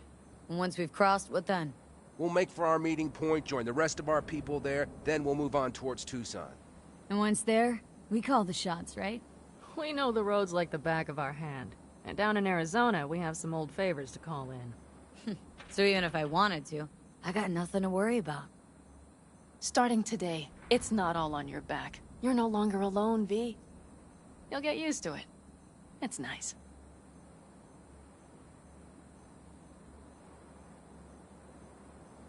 And once we've crossed, what then? We'll make for our meeting point, join the rest of our people there, then we'll move on towards Tucson. And once there, we call the shots, right? We know the roads like the back of our hand. And down in Arizona, we have some old favors to call in. So even if I wanted to, I got nothing to worry about. Starting today, it's not all on your back. You're no longer alone, V. You'll get used to it. It's nice.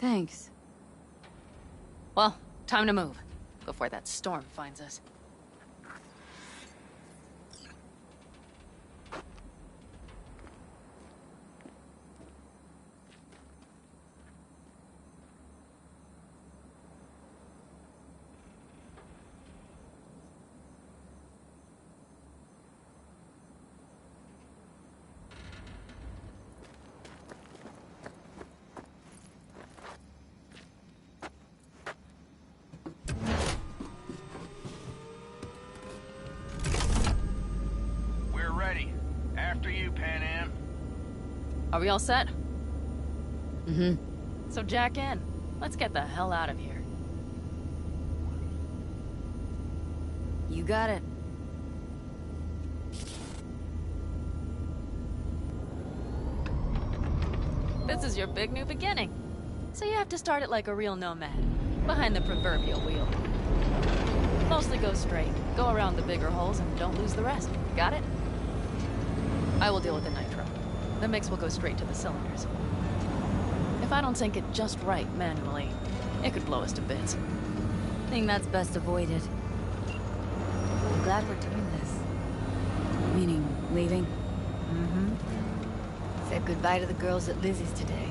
Thanks. Well, time to move, before that storm finds us. Are we all set? Mm-hmm. So jack in. Let's get the hell out of here. You got it. This is your big new beginning. So you have to start it like a real nomad, behind the proverbial wheel. Mostly go straight, go around the bigger holes, and don't lose the rest. Got it? I will deal with the nitro. The mix will go straight to the cylinders. If I don't sync it just right manually, it could blow us to bits. I think that's best avoided. I'm glad we're doing this. Meaning, leaving? Mm-hmm. Said goodbye to the girls at Lizzie's today.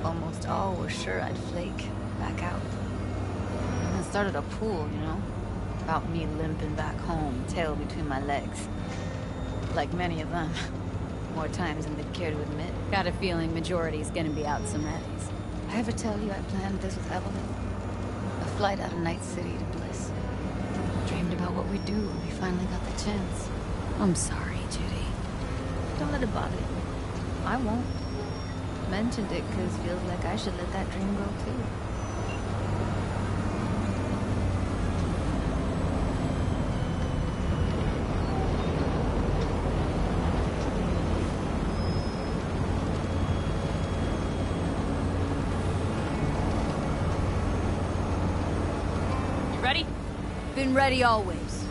Almost all were sure I'd flake, back out. And I started a pool, you know? About me limping back home, tail between my legs. Like many of them. More times than they'd care to admit. Got a feeling majority's gonna be out some eddies. I ever tell you I planned this with Evelyn? A flight out of Night City to Bliss. Dreamed about what we'd do when we finally got the chance. I'm sorry, Judy. Don't let it bother you. I won't. Mentioned it because feels like I should let that dream go too. You ready? Been ready always.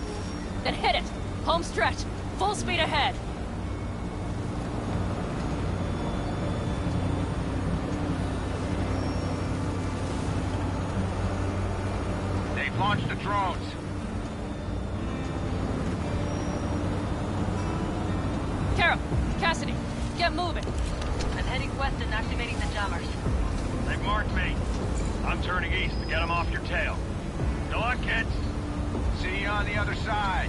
Then hit it! Home stretch! Full speed ahead! They've launched the drones. Carol! Cassidy! Get moving! I'm heading west and activating the jammers. They've marked me. I'm turning east to get them off your tail. Good luck, kids. See you on the other side.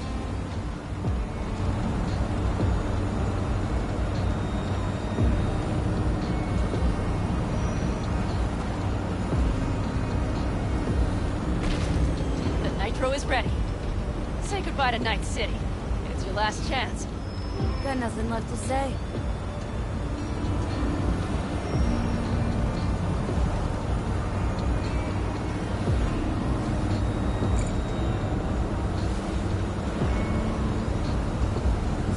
The nitro is ready. Say goodbye to Night City. It's your last chance. Got nothing left to say.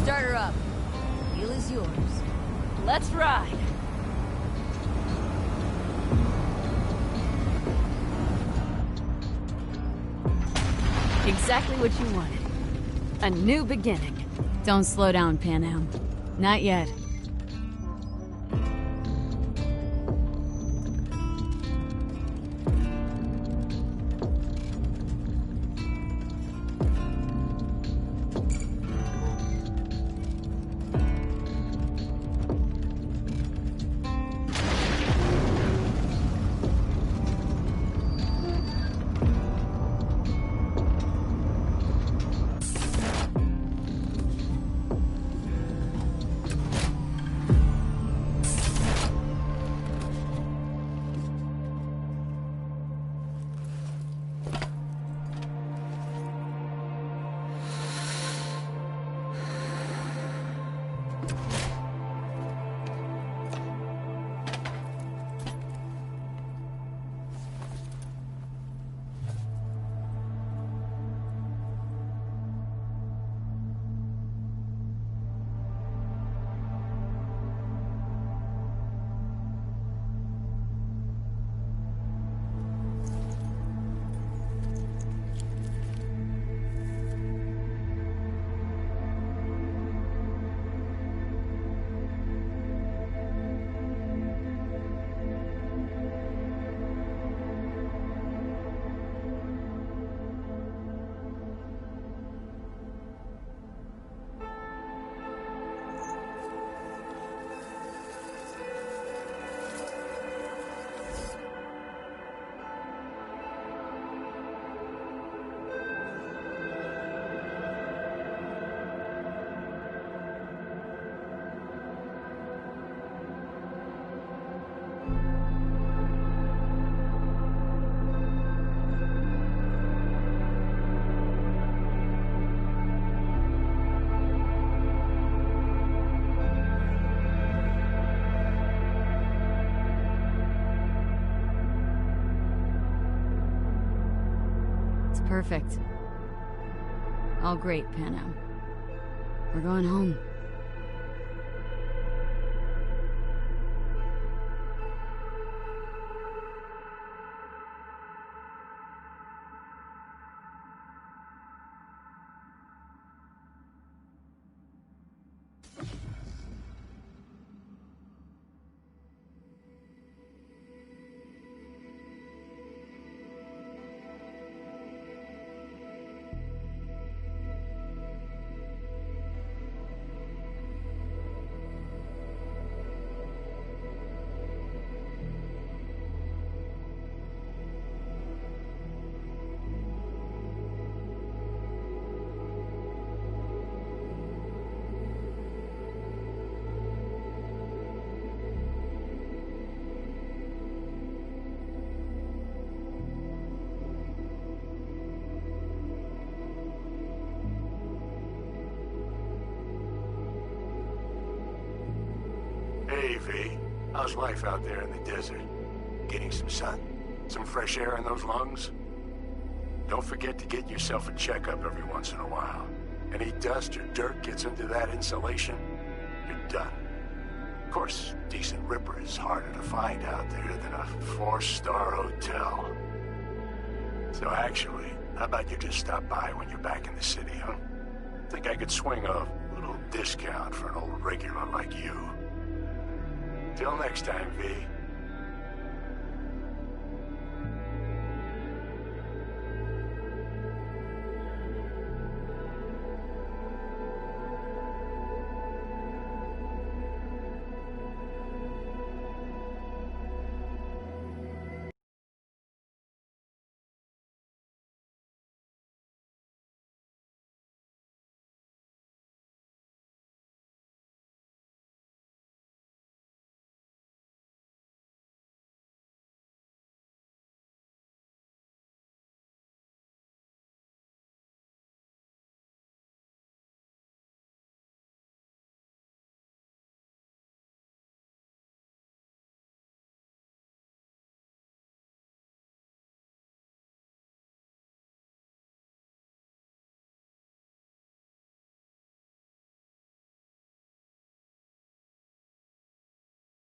Start her up. Wheel is yours. Let's ride! Exactly what you wanted. A new beginning. Don't slow down, Pan Am. Not yet. Perfect. All great, Pan Am. We're going home. Hey, V. How's life out there in the desert? Getting some sun? Some fresh air in those lungs? Don't forget to get yourself a checkup every once in a while. Any dust or dirt gets into that insulation, you're done. Of course, decent ripper is harder to find out there than a 4-star hotel. So actually, how about you just stop by when you're back in the city, huh? Think I could swing a little discount for an old regular like you. Till next time, V.